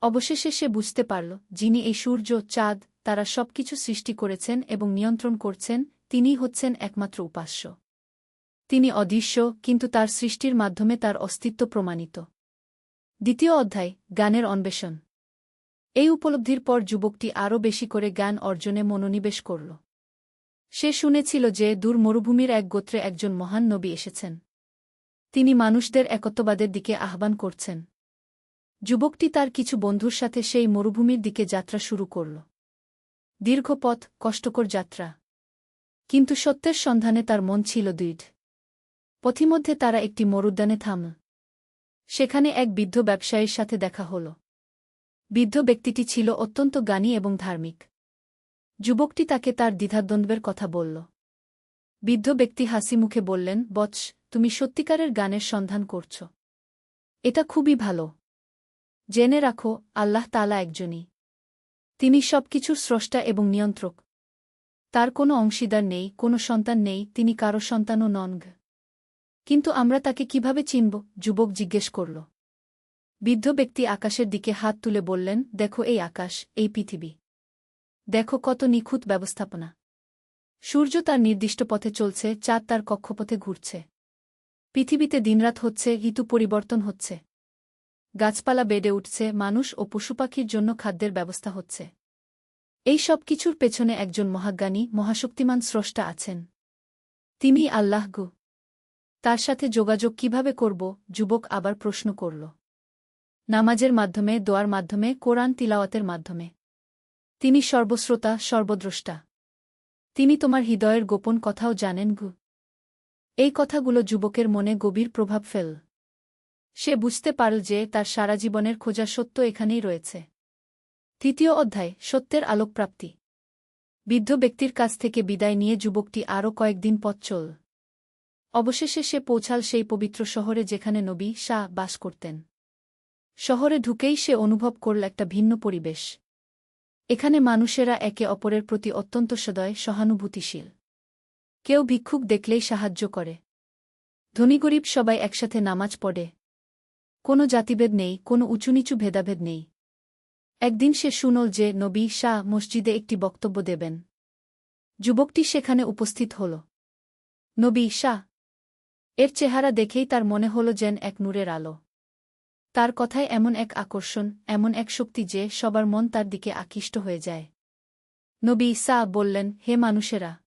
অবশেষে সে বুঝতে পারল, যিনি এই সূর্য, চাঁদ, তারা সবকিছু সৃষ্টি করেছেন এবং নিয়ন্ত্রণ করছেন, তিনিই হচ্ছেন একমাত্র উপাস্য। তিনি অদৃশ্য, কিন্তু তার সৃষ্টির মাধ্যমে তার অস্তিত্ব প্রমাণিত। দ্বিতীয় অধ্যায়, জ্ঞানের অন্বেষণ। এই উপলব্ধির পর যুবকটি আরও বেশি করে জ্ঞান অর্জনে মনোনিবেশ করল। সে শুনেছিল যে দূর মরুভূমির এক গোত্রে একজন মহান নবী এসেছেন। তিনি মানুষদের একত্ববাদের দিকে আহ্বান করছেন। যুবকটি তার কিছু বন্ধুর সাথে সেই মরুভূমির দিকে যাত্রা শুরু করল। দীর্ঘ পথ, কষ্টকর যাত্রা। কিন্তু সত্যের সন্ধানে তার মন ছিল দৃঢ়। পথিমধ্যে তারা একটি মরুদ্যানে থামল। সেখানে এক বৃদ্ধ ব্যবসায়ীর সাথে দেখা হল। বৃদ্ধ ব্যক্তিটি ছিল অত্যন্ত জ্ঞানী এবং ধার্মিক। যুবকটি তাকে তার দ্বিধাদ্বন্দ্বের কথা বলল। বৃদ্ধ ব্যক্তি হাসি মুখে বললেন, বৎস, তুমি সত্যিকারের জ্ঞানের সন্ধান করছ। এটা খুবই ভালো। জেনে রাখো, আল্লাহ তাআলা একজনই। তিনি সবকিছুর স্রষ্টা এবং নিয়ন্ত্রক। তার কোনো অংশীদার নেই, কোনো সন্তান নেই, তিনি কারো সন্তানও নন। কিন্তু আমরা তাকে কিভাবে চিনব? যুবক জিজ্ঞেস করল। বৃদ্ধ ব্যক্তি আকাশের দিকে হাত তুলে বললেন, দেখো এই আকাশ, এই পৃথিবী। দেখো কত নিখুঁত ব্যবস্থাপনা। সূর্য তার নির্দিষ্ট পথে চলছে, চাঁদ তার কক্ষপথে ঘুরছে। পৃথিবীতে দিনরাত হচ্ছে, ঋতু পরিবর্তন হচ্ছে। গাছপালা বেড়ে উঠছে, মানুষ ও পশুপাখির জন্য খাদ্যের ব্যবস্থা হচ্ছে। এই সব কিছুর পেছনে একজন মহাজ্ঞানী, মহাশক্তিমান স্রষ্টা আছেন। তিনি আল্লাহ গো। তার সাথে যোগাযোগ কিভাবে করব? যুবক আবার প্রশ্ন করল। নামাজের মাধ্যমে, দোয়ার মাধ্যমে, কোরআন তিলাওয়াতের মাধ্যমে। তিনি সর্বশ্রোতা, সর্বদ্রষ্টা। তিনি তোমার হৃদয়ের গোপন কথাও জানেন গো। এই কথাগুলো যুবকের মনে গভীর প্রভাব ফেল। সে বুঝতে পারল যে তার সারা জীবনের খোঁজা সত্য এখানেই রয়েছে। তৃতীয় অধ্যায়, সত্যের আলোকপ্রাপ্তি। বৃদ্ধ ব্যক্তির কাছ থেকে বিদায় নিয়ে যুবকটি আরও কয়েকদিন পথ চল। অবশেষে সে পৌঁছাল সেই পবিত্র শহরে যেখানে নবী শাহ বাস করতেন। শহরে ঢুকেই সে অনুভব করল একটা ভিন্ন পরিবেশ। এখানে মানুষেরা একে অপরের প্রতি অত্যন্ত সদয়, সহানুভূতিশীল। কেউ ভিক্ষুক দেখলেই সাহায্য করে। ধনী গরিব সবাই একসাথে নামাজ পড়ে। কোনো জাতিভেদ নেই, কোনো উঁচুনিচু ভেদাভেদ নেই। একদিন সে শুনল যে নবী শাহ মসজিদে একটি বক্তব্য দেবেন। যুবকটি সেখানে উপস্থিত হল। নবী শাহ এর চেহারা দেখেই তার মনে হল যেন এক নূরের আলো। তার কথায় এমন এক আকর্ষণ, এমন এক শক্তি যে সবার মন তার দিকে আকৃষ্ট হয়ে যায়। নবী শাহ বললেন, হে মানুষেরা!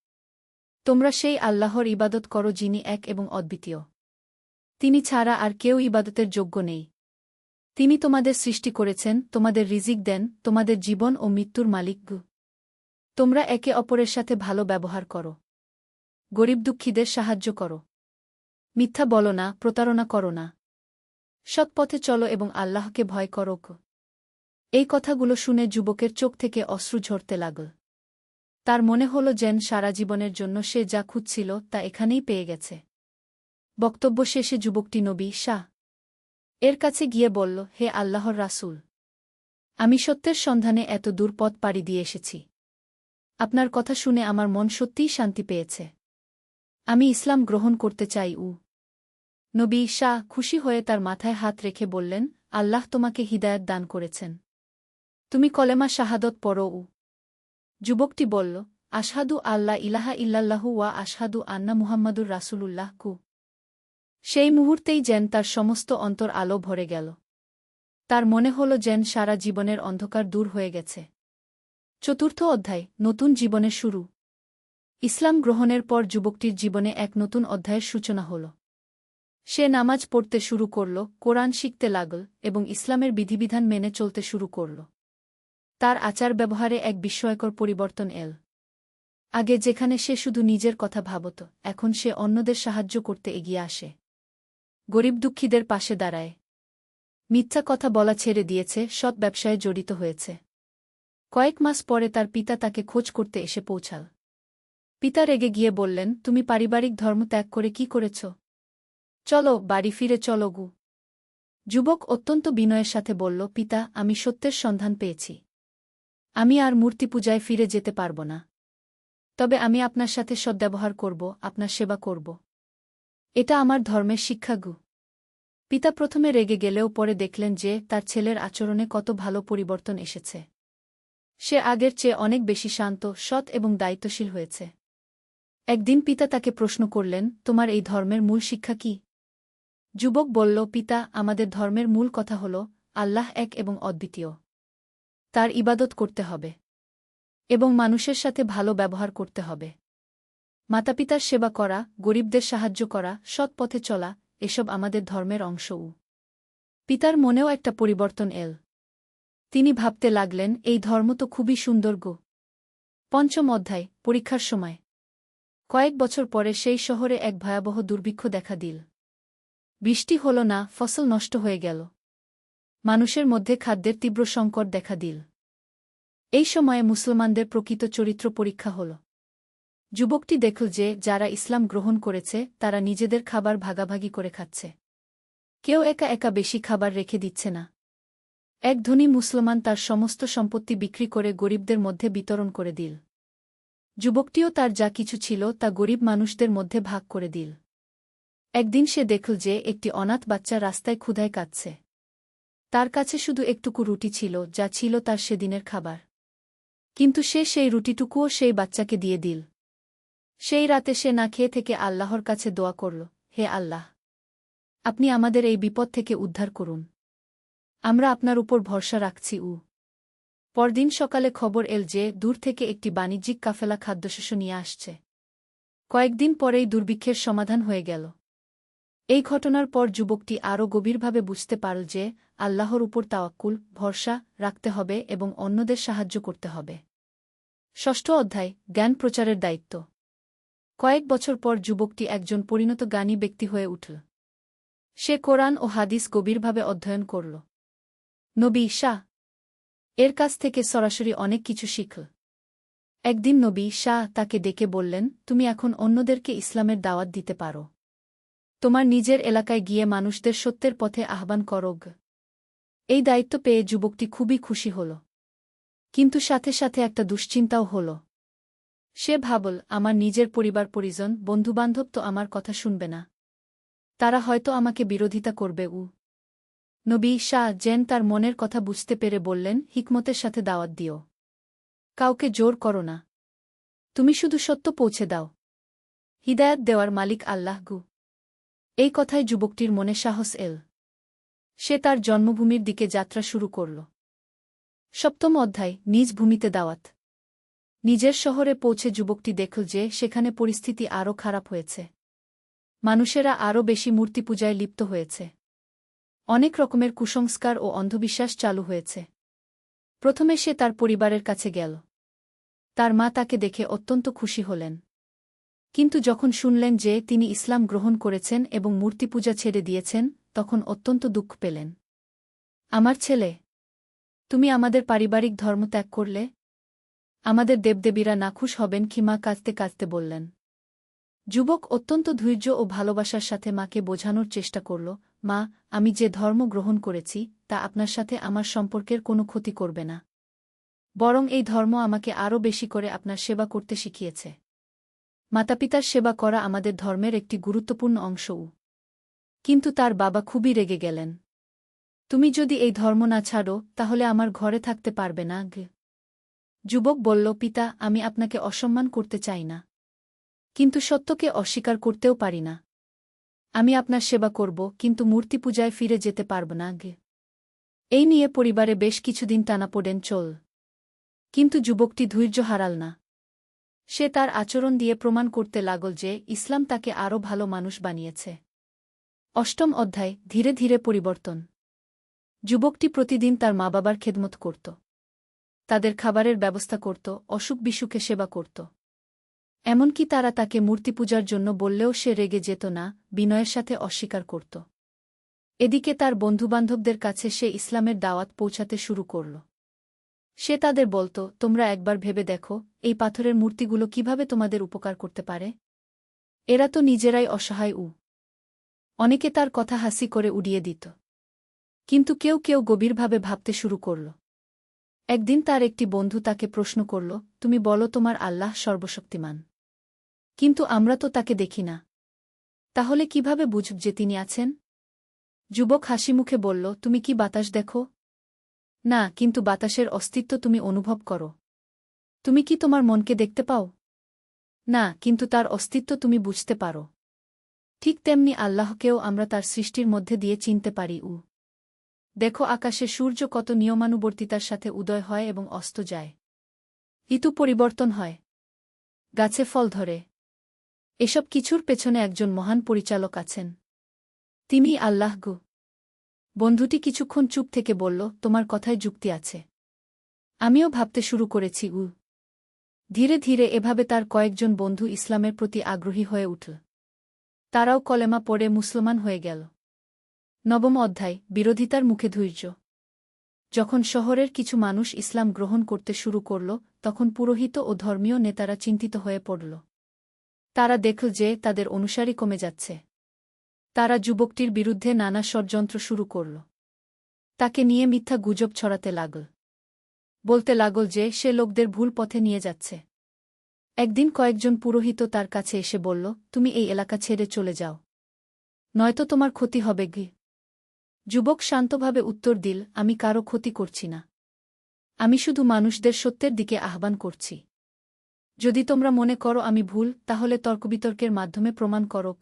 তোমরা সেই আল্লাহর ইবাদত করো যিনি এক এবং অদ্বিতীয়। তিনি ছাড়া আর কেউ ইবাদতের যোগ্য নেই। তিনি তোমাদের সৃষ্টি করেছেন, তোমাদের রিজিক দেন, তোমাদের জীবন ও মৃত্যুর মালিক। তোমরা একে অপরের সাথে ভালো ব্যবহার করো। গরিব দুঃখীদের সাহায্য করো। মিথ্যা বলো না, প্রতারণা করো না। সৎ পথে চলো এবং আল্লাহকে ভয় করো। এই কথাগুলো শুনে যুবকের চোখ থেকে অশ্রু ঝরতে লাগল। তার মনে হল যেন সারা জীবনের জন্য সে যা খুঁজছিল তা এখানেই পেয়ে গেছে। বক্তব্য শেষে যুবকটি নবী শাহ এর কাছে গিয়ে বলল, হে আল্লাহর রাসূল! আমি সত্যের সন্ধানে এত দূর পথ পাড়ি দিয়ে এসেছি। আপনার কথা শুনে আমার মন সত্যিই শান্তি পেয়েছে। আমি ইসলাম গ্রহণ করতে চাই। নবী শাহ খুশি হয়ে তার মাথায় হাত রেখে বললেন, আল্লাহ তোমাকে হিদায়াত দান করেছেন। তুমি কলেমা শাহাদত পড়ো। যুবকটি বলল, আশহাদু আল্লা ইলাহা ইল্লাল্লাহু ওয়া আশহাদু আন্না মুহাম্মাদুর রাসূলুল্লাহ। সেই মুহূর্তেই যেন তার সমস্ত অন্তর আলো ভরে গেল। তার মনে হল যেন সারা জীবনের অন্ধকার দূর হয়ে গেছে। চতুর্থ অধ্যায়, নতুন জীবনের শুরু। ইসলাম গ্রহণের পর যুবকটির জীবনে এক নতুন অধ্যায়ের সূচনা হল। সে নামাজ পড়তে শুরু করল, কোরআন শিখতে লাগল এবং ইসলামের বিধিবিধান মেনে চলতে শুরু করল। তার আচার ব্যবহারে এক বিস্ময়কর পরিবর্তন এল। আগে যেখানে সে শুধু নিজের কথা ভাবত, এখন সে অন্যদের সাহায্য করতে এগিয়ে আসে। গরিব দুঃখীদের পাশে দাঁড়ায়। মিথ্যা কথা বলা ছেড়ে দিয়েছে, সৎ ব্যবসায় জড়িত হয়েছে। কয়েক মাস পরে তার পিতা তাকে খোঁজ করতে এসে পৌঁছাল। পিতা রেগে গিয়ে বললেন, তুমি পারিবারিক ধর্ম ত্যাগ করে কি করেছ? চলো, বাড়ি ফিরে চলো গু। যুবক অত্যন্ত বিনয়ের সাথে বলল, পিতা, আমি সত্যের সন্ধান পেয়েছি। আমি আর মূর্তি পূজায় ফিরে যেতে পারব না। তবে আমি আপনার সাথে সদ্ব্যবহার করব, আপনার সেবা করব। এটা আমার ধর্মের শিক্ষা গু। পিতা প্রথমে রেগে গেলেও পরে দেখলেন যে তার ছেলের আচরণে কত ভালো পরিবর্তন এসেছে। সে আগের চেয়ে অনেক বেশি শান্ত, সৎ এবং দায়িত্বশীল হয়েছে। একদিন পিতা তাকে প্রশ্ন করলেন, তোমার এই ধর্মের মূল শিক্ষা কি? যুবক বলল, পিতা, আমাদের ধর্মের মূল কথা হল আল্লাহ এক এবং অদ্বিতীয়। তার ইবাদত করতে হবে এবং মানুষের সাথে ভালো ব্যবহার করতে হবে। মাতাপিতার সেবা করা, গরিবদের সাহায্য করা, সৎ পথে চলা, এসব আমাদের ধর্মের অংশ। পিতার মনেও একটা পরিবর্তন এল। তিনি ভাবতে লাগলেন, এই ধর্ম তো খুবই সুন্দর গো। পঞ্চম অধ্যায়, পরীক্ষার সময়। কয়েক বছর পরে সেই শহরে এক ভয়াবহ দুর্ভিক্ষ দেখা দিল। বৃষ্টি হল না, ফসল নষ্ট হয়ে গেল। মানুষের মধ্যে খাদ্যের তীব্র সংকট দেখা দিল। এই সময়ে মুসলমানদের প্রকৃত চরিত্র পরীক্ষা হল। যুবকটি দেখল যে যারা ইসলাম গ্রহণ করেছে তারা নিজেদের খাবার ভাগাভাগি করে খাচ্ছে। কেউ একা একা বেশি খাবার রেখে দিচ্ছে না। এক ধনী মুসলমান তার সমস্ত সম্পত্তি বিক্রি করে গরিবদের মধ্যে বিতরণ করে দিল। যুবকটিও তার যা কিছু ছিল তা গরিব মানুষদের মধ্যে ভাগ করে দিল। একদিন সে দেখল যে একটি অনাথ বাচ্চা রাস্তায় ক্ষুধায় কাঁদছে। তার কাছে শুধু একটুকু রুটি ছিল, যা ছিল তার সেদিনের খাবার। কিন্তু সে সেই রুটিটুকুও সেই বাচ্চাকে দিয়ে দিল। সেই রাতে সে না খেয়ে থেকে আল্লাহর কাছে দোয়া করল, হে আল্লাহ, আপনি আমাদের এই বিপদ থেকে উদ্ধার করুন। আমরা আপনার উপর ভরসা রাখছি। পরদিন সকালে খবর এল যে দূর থেকে একটি বাণিজ্যিক কাফেলা খাদ্যশস্য নিয়ে আসছে। কয়েকদিন পরেই দুর্ভিক্ষের সমাধান হয়ে গেল। এই ঘটনার পর যুবকটি আরও গভীরভাবে বুঝতে পারল যে আল্লাহর উপর তাওয়াক্কুল, ভরসা রাখতে হবে এবং অন্যদের সাহায্য করতে হবে। ষষ্ঠ অধ্যায়, জ্ঞান প্রচারের দায়িত্ব। কয়েক বছর পর যুবকটি একজন পরিণত জ্ঞানী ব্যক্তি হয়ে উঠল। সে কোরআন ও হাদিস গভীরভাবে অধ্যয়ন করল। নবী শাহ এর কাছ থেকে সরাসরি অনেক কিছু শিখল। একদিন নবী শাহ তাকে ডেকে বললেন, তুমি এখন অন্যদেরকে ইসলামের দাওয়াত দিতে পারো। তোমার নিজের এলাকায় গিয়ে মানুষদের সত্যের পথে আহ্বান করো। এই দায়িত্ব পেয়ে যুবকটি খুবই খুশি হল। কিন্তু সাথে সাথে একটা দুশ্চিন্তাও হল। সে ভাবল, আমার নিজের পরিবার পরিজন, বন্ধুবান্ধব তো আমার কথা শুনবে না। তারা হয়তো আমাকে বিরোধিতা করবে। নবী শাহ জেন তার মনের কথা বুঝতে পেরে বললেন, হিকমতের সাথে দাওয়াত দিও। কাউকে জোর করো না। তুমি শুধু সত্য পৌঁছে দাও। হিদায়াত দেওয়ার মালিক আল্লাহ। এই কথায় যুবকটির মনে সাহস এল। সে তার জন্মভূমির দিকে যাত্রা শুরু করল। সপ্তম অধ্যায়, নিজ ভূমিতে দাওয়াত। নিজের শহরে পৌঁছে যুবকটি দেখল যে সেখানে পরিস্থিতি আরও খারাপ হয়েছে। মানুষেরা আরও বেশি মূর্তিপূজায় লিপ্ত হয়েছে। অনেক রকমের কুসংস্কার ও অন্ধবিশ্বাস চালু হয়েছে। প্রথমে সে তার পরিবারের কাছে গেল। তার মা তাকে দেখে অত্যন্ত খুশি হলেন। কিন্তু যখন শুনলেন যে তিনি ইসলাম গ্রহণ করেছেন এবং মূর্তিপূজা ছেড়ে দিয়েছেন, তখন অত্যন্ত দুঃখ পেলেন। আমার ছেলে, তুমি আমাদের পারিবারিক ধর্ম ত্যাগ করলে? আমাদের দেবদেবীরা নাখুশ হবেন কি? মা কাঁদতে কাঁদতে বললেন। যুবক অত্যন্ত ধৈর্য ও ভালোবাসার সাথে মাকে বোঝানোর চেষ্টা করল, মা, আমি যে ধর্ম গ্রহণ করেছি তা আপনার সাথে আমার সম্পর্কের কোনো ক্ষতি করবে না। বরং এই ধর্ম আমাকে আরও বেশি করে আপনার সেবা করতে শিখিয়েছে। মাতাপিতার সেবা করা আমাদের ধর্মের একটি গুরুত্বপূর্ণ অংশও। কিন্তু তার বাবা খুবই রেগে গেলেন। তুমি যদি এই ধর্ম না ছাড়ো তাহলে আমার ঘরে থাকতে পারবে না। যুবক বলল, পিতা, আমি আপনাকে অসম্মান করতে চাই না, কিন্তু সত্যকে অস্বীকার করতেও পারি না। আমি আপনার সেবা করব, কিন্তু মূর্তি পূজায় ফিরে যেতে পারব না। এই নিয়ে পরিবারে বেশ কিছুদিন টানাপোড়েন চল। কিন্তু যুবকটি ধৈর্য হারাল না। সে তার আচরণ দিয়ে প্রমাণ করতে লাগল যে ইসলাম তাকে আরও ভালো মানুষ বানিয়েছে। অষ্টম অধ্যায়, ধীরে ধীরে পরিবর্তন। যুবকটি প্রতিদিন তার মা বাবার খেদমত করত। তাদের খাবারের ব্যবস্থা করত, অসুখ বিসুখে সেবা করত। এমনকি তারা তাকে মূর্তিপূজার জন্য বললেও সে রেগে যেত না, বিনয়ের সাথে অস্বীকার করত। এদিকে তার বন্ধুবান্ধবদের কাছে সে ইসলামের দাওয়াত পৌঁছাতে শুরু করল। সে তাদের বলত, তোমরা একবার ভেবে দেখো, এই পাথরের মূর্তিগুলো কিভাবে তোমাদের উপকার করতে পারে। এরা তো নিজেরাই অসহায়। অনেকে তার কথা হাসি করে উড়িয়ে দিত। কিন্তু কেউ কেউ গভীরভাবে ভাবতে শুরু করল। একদিন তার একটি বন্ধু তাকে প্রশ্ন করল, তুমি বলো তোমার আল্লাহ সর্বশক্তিমান, কিন্তু আমরা তো তাকে দেখি না। তাহলে কিভাবে বুঝব যে তিনি আছেন? যুবক হাসিমুখে বলল, তুমি কি বাতাস দেখো? না, কিন্তু বাতাসের অস্তিত্ব তুমি অনুভব করো। তুমি কি তোমার মনকে দেখতে পাও? না, কিন্তু তার অস্তিত্ব তুমি বুঝতে পারো। ঠিক তেমনি আল্লাহকেও আমরা তার সৃষ্টির মধ্যে দিয়ে চিনতে পারি। দেখো, আকাশে সূর্য কত নিয়মানুবর্তিতার সাথে উদয় হয় এবং অস্ত যায়। ঋতু পরিবর্তন হয়, গাছে ফল ধরে। এসব কিছুর পেছনে একজন মহান পরিচালক আছেন। তিনি আল্লাহ। বন্ধুটি কিছুক্ষণ চুপ থেকে বলল, তোমার কথায় যুক্তি আছে। আমিও ভাবতে শুরু করেছি। ধীরে ধীরে এভাবে তার কয়েকজন বন্ধু ইসলামের প্রতি আগ্রহী হয়ে উঠল। তারাও কলেমা পড়ে মুসলমান হয়ে গেল। নবম অধ্যায়, বিরোধিতার মুখে ধৈর্য। যখন শহরের কিছু মানুষ ইসলাম গ্রহণ করতে শুরু করল, তখন পুরোহিত ও ধর্মীয় নেতারা চিন্তিত হয়ে পড়ল। তারা দেখল যে তাদের অনুসারী কমে যাচ্ছে। তারা যুবকটির বিরুদ্ধে নানা ষড়যন্ত্র শুরু করল। তাকে নিয়ে মিথ্যা গুজব ছড়াতে লাগল। বলতে লাগল যে সে লোকদের ভুল পথে নিয়ে যাচ্ছে। একদিন কয়েকজন পুরোহিত তার কাছে এসে বলল, তুমি এই এলাকা ছেড়ে চলে যাও, নয়তো তোমার ক্ষতি হবে গে। যুবক শান্তভাবে উত্তর দিল, আমি কারো ক্ষতি করছি না। আমি শুধু মানুষদের সত্যের দিকে আহ্বান করছি। যদি তোমরা মনে করো আমি ভুল, তাহলে তর্কবিতর্কের মাধ্যমে প্রমাণ করো।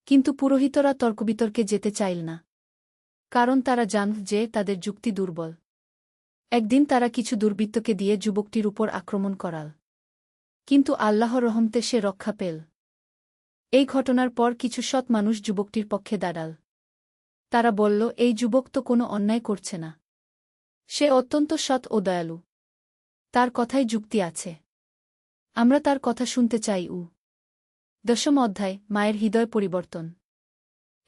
কিন্তু পুরোহিতরা তর্কবিতর্কে যেতে চাইল না, কারণ তারা জানত যে তাদের যুক্তি দুর্বল। একদিন তারা কিছু দুর্বৃত্তকে দিয়ে যুবকটির উপর আক্রমণ করাল, কিন্তু আল্লাহর রহমতে সে রক্ষা পেল। এই ঘটনার পর কিছু সৎ মানুষ যুবকটির পক্ষে দাঁড়াল। তারা বলল, এই যুবক তো কোনো অন্যায় করছে না, সে অত্যন্ত সৎ ও দয়ালু, তার কথায় যুক্তি আছে, আমরা তার কথা শুনতে চাই। 10ম অধ্যায়, মায়ের হৃদয় পরিবর্তন।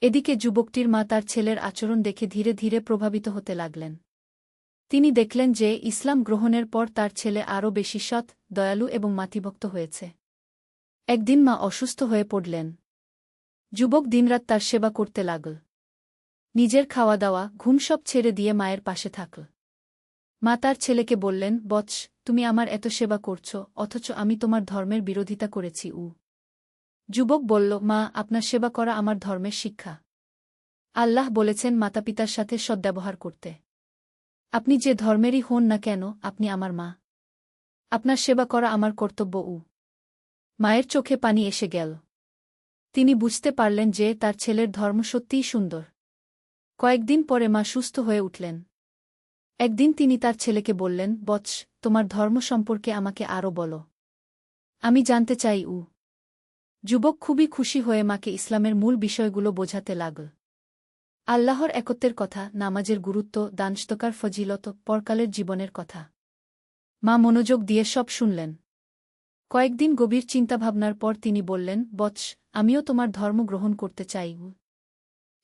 এদিকে যুবকটির মা তার ছেলের আচরণ দেখে ধীরে ধীরে প্রভাবিত হতে লাগলেন। তিনি দেখলেন যে ইসলাম গ্রহণের পর তার ছেলে আরও বেশি সৎ, দয়ালু এবং মাতৃভক্ত হয়েছে। একদিন মা অসুস্থ হয়ে পড়লেন। যুবক দিনরাত তার সেবা করতে লাগল। নিজের খাওয়া দাওয়া, ঘুম সব ছেড়ে দিয়ে মায়ের পাশে থাকল। মা তার ছেলেকে বললেন, বৎস, তুমি আমার এত সেবা করছ, অথচ আমি তোমার ধর্মের বিরোধিতা করেছি। যুবক বলল, মা, আপনার সেবা করা আমার ধর্মের শিক্ষা। আল্লাহ বলেছেন মাতাপিতার সাথে সদ্ব্যবহার করতে। আপনি যে ধর্মেরই হন না কেন, আপনি আমার মা। আপনার সেবা করা আমার কর্তব্য। মায়ের চোখে পানি এসে গেল। তিনি বুঝতে পারলেন যে তার ছেলের ধর্ম সত্যিই সুন্দর। কয়েকদিন পরে মা সুস্থ হয়ে উঠলেন। একদিন তিনি তার ছেলেকে বললেন, বৎস, তোমার ধর্ম সম্পর্কে আমাকে আরও বলো, আমি জানতে চাই। যুবক খুবই খুশি হয়ে মাকে ইসলামের মূল বিষয়গুলো বোঝাতে লাগল। আল্লাহর একত্বের কথা, নামাজের গুরুত্ব, দানস্তকার ফজিলত, পরকালের জীবনের কথা। মা মনোযোগ দিয়ে সব শুনলেন। কয়েকদিন গভীর চিন্তাভাবনার পর তিনি বললেন, বৎস, আমিও তোমার ধর্ম গ্রহণ করতে চাই।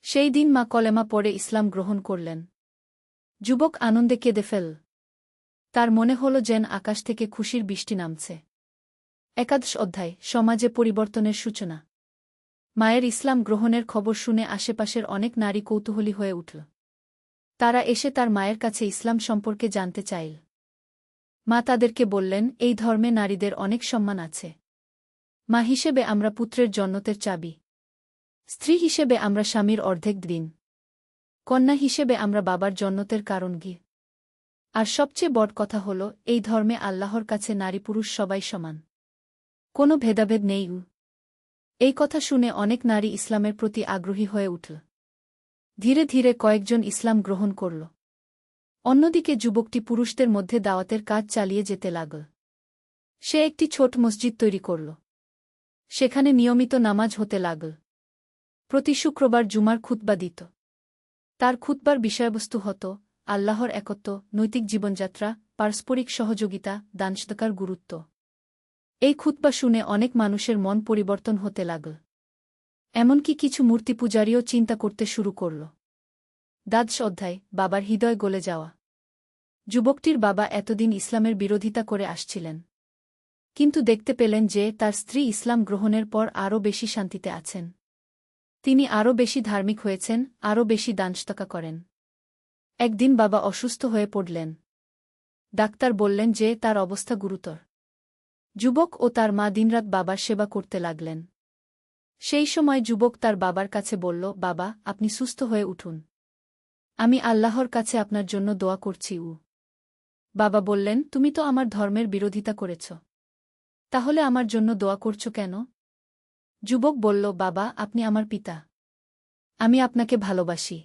সেই দিন মা কলেমা পড়ে ইসলাম গ্রহণ করলেন। যুবক আনন্দে কেঁদে ফেল। তার মনে হল যেন আকাশ থেকে খুশির বৃষ্টি নামছে। একাদশ অধ্যায়, সমাজে পরিবর্তনের সূচনা। মায়ের ইসলাম গ্রহণের খবর শুনে আশেপাশের অনেক নারী কৌতূহলী হয়ে উঠল। তারা এসে তার মায়ের কাছে ইসলাম সম্পর্কে জানতে চাইল। মা তাদেরকে বললেন, এই ধর্মে নারীদের অনেক সম্মান আছে। মা হিসেবে আমরা পুত্রের জন্নতের চাবি। স্ত্রী হিসেবে আমরা স্বামীর অর্ধেক দিন। কন্যা হিসেবে আমরা বাবার জন্নতের কারণ গি। আর সবচেয়ে বড় কথা হল, এই ধর্মে আল্লাহর কাছে নারী পুরুষ সবাই সমান, কোনো ভেদাভেদ নেই। এই কথা শুনে অনেক নারী ইসলামের প্রতি আগ্রহী হয়ে উঠল। ধীরে ধীরে কয়েকজন ইসলাম গ্রহণ করল। অন্যদিকে যুবকটি পুরুষদের মধ্যে দাওয়াতের কাজ চালিয়ে যেতে লাগল। সে একটি ছোট মসজিদ তৈরি করল। সেখানে নিয়মিত নামাজ হতে লাগল। প্রতি শুক্রবার জুমার খুতবা দিত। তার খুতবার বিষয়বস্তু হতো আল্লাহর একত্ব, নৈতিক জীবনযাত্রা, পারস্পরিক সহযোগিতা, দানসদকার গুরুত্ব। এই খুতবা শুনে অনেক মানুষের মন পরিবর্তন হতে লাগল। এমনকি কিছু মূর্তিপূজারীও চিন্তা করতে শুরু করল। দ্বাদশ অধ্যায়, বাবার হৃদয় গলে যাওয়া। যুবকটির বাবা এতদিন ইসলামের বিরোধিতা করে আসছিলেন, কিন্তু দেখতে পেলেন যে তার স্ত্রী ইসলাম গ্রহণের পর আরও বেশি শান্তিতে আছেন। তিনি আরও বেশি ধার্মিক হয়েছেন, আরও বেশি দানসদকা করেন। একদিন বাবা অসুস্থ হয়ে পড়লেন। ডাক্তার বললেন যে তার অবস্থা গুরুতর। যুবক ও তার মা দিনরাত বাবার সেবা করতে লাগলেন। সেই সময় যুবক তার বাবার কাছে বলল, বাবা, আপনি সুস্থ হয়ে উঠুন। আমি আল্লাহর কাছে আপনার জন্য দোয়া করছি। বাবা বললেন, তুমি তো আমার ধর্মের বিরোধিতা করেছ, তাহলে আমার জন্য দোয়া করছ কেন? যুবক বলল, বাবা, আপনি আমার পিতা। আমি আপনাকে ভালোবাসি।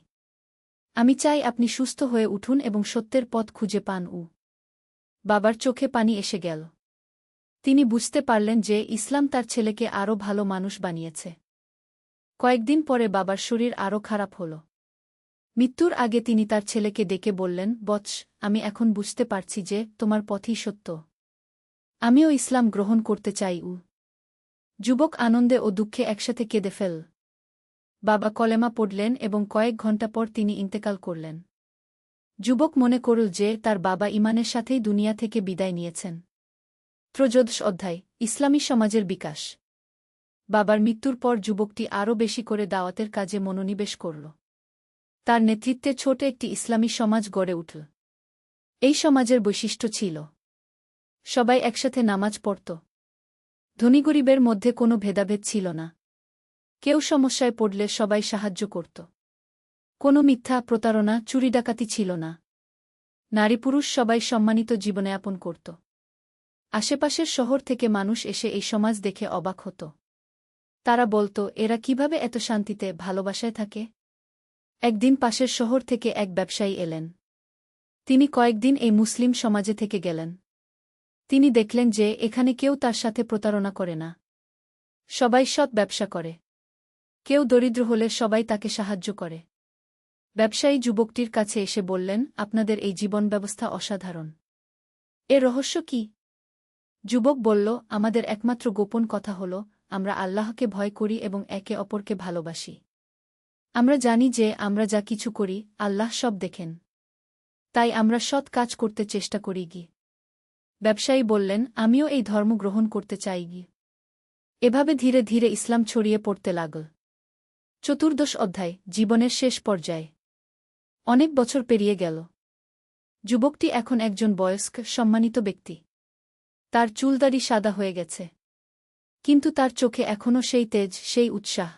আমি চাই আপনি সুস্থ হয়ে উঠুন এবং সত্যের পথ খুঁজে পান। বাবার চোখে পানি এসে গেল। তিনি বুঝতে পারলেন যে ইসলাম তার ছেলেকে আরও ভালো মানুষ বানিয়েছে। কয়েকদিন পরে বাবার শরীর আরও খারাপ হল। মৃত্যুর আগে তিনি তার ছেলেকে ডেকে বললেন, বৎস, আমি এখন বুঝতে পারছি যে তোমার পথই সত্য। আমিও ইসলাম গ্রহণ করতে চাই। যুবক আনন্দে ও দুঃখে একসাথে কেঁদে ফেল। বাবা কলেমা পড়লেন এবং কয়েক ঘণ্টা পর তিনি ইন্তেকাল করলেন। যুবক মনে করল যে তার বাবা ঈমানের সাথেই দুনিয়া থেকে বিদায় নিয়েছেন। ত্রয়োদশ অধ্যায়, ইসলামী সমাজের বিকাশ। বাবার মৃত্যুর পর যুবকটি আরও বেশি করে দাওয়াতের কাজে মনোনিবেশ করল। তার নেতৃত্বে ছোট একটি ইসলামী সমাজ গড়ে উঠল। এই সমাজের বৈশিষ্ট্য ছিল, সবাই একসাথে নামাজ পড়ত, ধনী গরিবের মধ্যে কোনো ভেদাভেদ ছিল না। কেউ সমস্যায় পড়লে সবাই সাহায্য করত। কোনো মিথ্যা, প্রতারণা, চুরি ডাকাতি ছিল না। নারী পুরুষ সবাই সম্মানিত জীবনযাপন করত। আশেপাশের শহর থেকে মানুষ এসে এই সমাজ দেখে অবাক হতো। তারা বলত, এরা কিভাবে এত শান্তিতে, ভালোবাসায় থাকে? একদিন পাশের শহর থেকে এক ব্যবসায়ী এলেন। তিনি কয়েকদিন এই মুসলিম সমাজে থেকে গেলেন। তিনি দেখলেন যে এখানে কেউ তার সাথে প্রতারণা করে না। সবাই সৎ ব্যবসা করে। কেউ দরিদ্র হলে সবাই তাকে সাহায্য করে। ব্যবসায়ী যুবকটির কাছে এসে বললেন, আপনাদের এই জীবন ব্যবস্থা অসাধারণ। এর রহস্য কি? যুবক বলল, আমাদের একমাত্র গোপন কথা হল, আমরা আল্লাহকে ভয় করি এবং একে অপরকে ভালোবাসি। আমরা জানি যে আমরা যা কিছু করি, আল্লাহ সব দেখেন। তাই আমরা সৎ কাজ করতে চেষ্টা করি গি। ব্যবসায়ী বললেন, আমিও এই ধর্ম গ্রহণ করতে চাই গি। এভাবে ধীরে ধীরে ইসলাম ছড়িয়ে পড়তে লাগল। চতুর্দশ অধ্যায়, জীবনের শেষ পর্যায়ে। অনেক বছর পেরিয়ে গেল। যুবকটি এখন একজন বয়স্ক, সম্মানিত ব্যক্তি। তার চুলদাড়ি সাদা হয়ে গেছে। কিন্তু তার চোখে এখনও সেই তেজ, সেই উৎসাহ।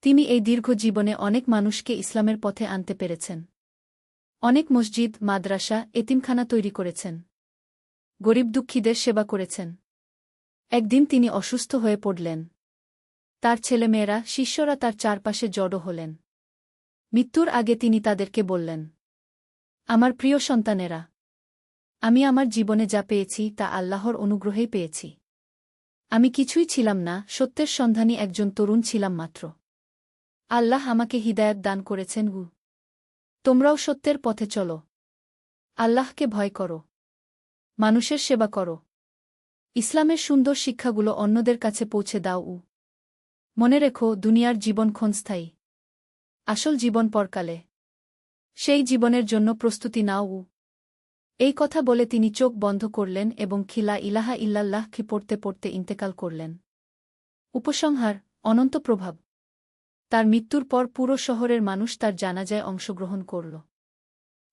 তিনি এই দীর্ঘ জীবনে অনেক মানুষকে ইসলামের পথে আনতে পেরেছেন। অনেক মসজিদ, মাদ্রাসা, এতিমখানা তৈরি করেছেন। গরিব দুঃখীদের সেবা করেছেন। একদিন তিনি অসুস্থ হয়ে পড়লেন। তার ছেলেমেয়েরা, শিষ্যরা তার চারপাশে জড়ো হলেন। মৃত্যুর আগে তিনি তাদেরকে বললেন, আমার প্রিয় সন্তানেরা, আমি আমার জীবনে যা পেয়েছি তা আল্লাহর অনুগ্রহেই পেয়েছি। আমি কিছুই ছিলাম না, সত্যের সন্ধানী একজন তরুণ ছিলাম মাত্র। আল্লাহ আমাকে হিদায়াত দান করেছেন। তোমরাও সত্যের পথে চলো। আল্লাহকে ভয় করো। মানুষের সেবা করো। ইসলামের সুন্দর শিক্ষাগুলো অন্যদের কাছে পৌঁছে দাও। মনে রেখো, দুনিয়ার জীবন ক্ষণস্থায়ী। আসল জীবন পরকালে। সেই জীবনের জন্য প্রস্তুতি নাও। এই কথা বলে তিনি চোখ বন্ধ করলেন এবং খিলা ইলাহা ইল্লাল্লাহকে পড়তে পড়তে ইন্তেকাল করলেন। উপসংহার, অনন্ত প্রভাব। তার মৃত্যুর পর পুরো শহরের মানুষ তার জানাজায় অংশগ্রহণ করল।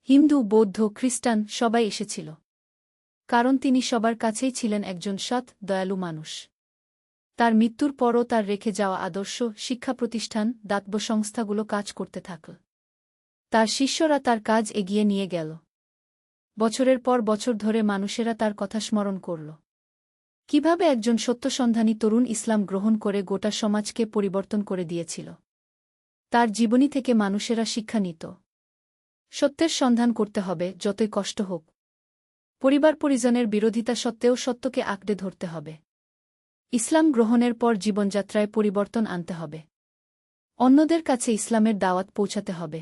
হিন্দু, বৌদ্ধ, খ্রিস্টান সবাই এসেছিল। কারণ তিনি সবার কাছেই ছিলেন একজন সৎ, দয়ালু মানুষ। তার মৃত্যুর পরও তার রেখে যাওয়া আদর্শ, শিক্ষা প্রতিষ্ঠান, দাতব্য সংস্থাগুলো কাজ করতে থাকল। তার শিষ্যরা তার কাজ এগিয়ে নিয়ে গেল। বছরের পর বছর ধরে মানুষেরা তার কথা স্মরণ করল। কিভাবে একজন সত্যসন্ধানী তরুণ ইসলাম গ্রহণ করে গোটা সমাজকে পরিবর্তন করে দিয়েছিল। তার জীবনী থেকে মানুষেরা শিক্ষা নিত। সত্যের সন্ধান করতে হবে, যতই কষ্ট হোক। পরিবার পরিজনের বিরোধিতা সত্ত্বেও সত্যকে আঁকড়ে ধরতে হবে। ইসলাম গ্রহণের পর জীবনযাত্রায় পরিবর্তন আনতে হবে। অন্যদের কাছে ইসলামের দাওয়াত পৌঁছাতে হবে।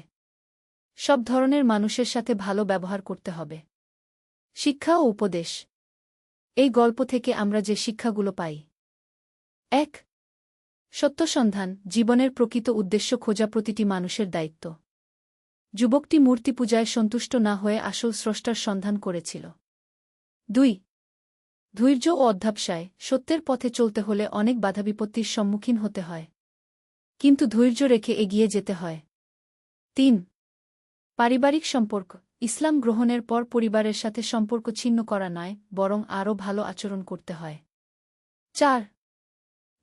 সব ধরনের মানুষের সাথে ভালো ব্যবহার করতে হবে। শিক্ষা ও উপদেশ। এই গল্প থেকে আমরা যে শিক্ষাগুলো পাই: ১. সত্যসন্ধান, জীবনের প্রকৃত উদ্দেশ্য খোঁজা প্রতিটি মানুষের দায়িত্ব। যুবকটি মূর্তি পূজায় সন্তুষ্ট না হয়ে আসল স্রষ্টার সন্ধান করেছিল। ২. ধৈর্য ও অধ্যবসায়, সত্যের পথে চলতে হলে অনেক বাধাবিপত্তির সম্মুখীন হতে হয়। কিন্তু ধৈর্য রেখে এগিয়ে যেতে হয়। ৩. পারিবারিক সম্পর্ক, ইসলাম গ্রহণের পর পরিবারের সাথে সম্পর্ক ছিন্ন করা নয়, বরং আরও ভালো আচরণ করতে হয়। ৪.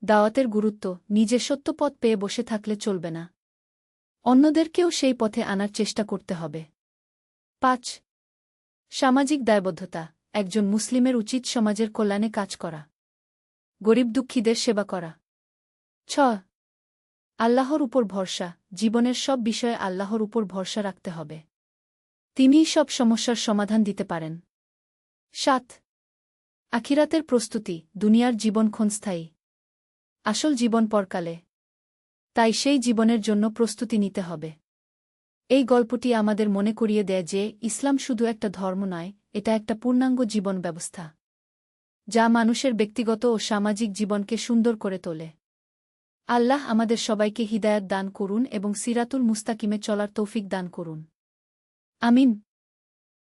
দাওয়াতের গুরুত্ব, নিজে সত্য পথ পেয়ে বসে থাকলে চলবে না। অন্যদেরকেও সেই পথে আনার চেষ্টা করতে হবে। ৫. সামাজিক দায়বদ্ধতা, একজন মুসলিমের উচিত সমাজের কল্যাণে কাজ করা, গরিব দুঃখীদের সেবা করা। ৬. আল্লাহর উপর ভরসা, জীবনের সব বিষয়ে আল্লাহর উপর ভরসা রাখতে হবে। তিনিই সব সমস্যার সমাধান দিতে পারেন। ৭. আখিরাতের প্রস্তুতি, দুনিয়ার জীবন ক্ষণস্থায়ী। আসল জীবন পরকালে। তাই সেই জীবনের জন্য প্রস্তুতি নিতে হবে। এই গল্পটি আমাদের মনে করিয়ে দেয় যে ইসলাম শুধু একটা ধর্ম নয়, এটা একটা পূর্ণাঙ্গ জীবন ব্যবস্থা, যা মানুষের ব্যক্তিগত ও সামাজিক জীবনকে সুন্দর করে তোলে। আল্লাহ আমাদের সবাইকে হিদায়াত দান করুন এবং সিরাতুল মুস্তাকিমে চলার তৌফিক দান করুন। আমিন।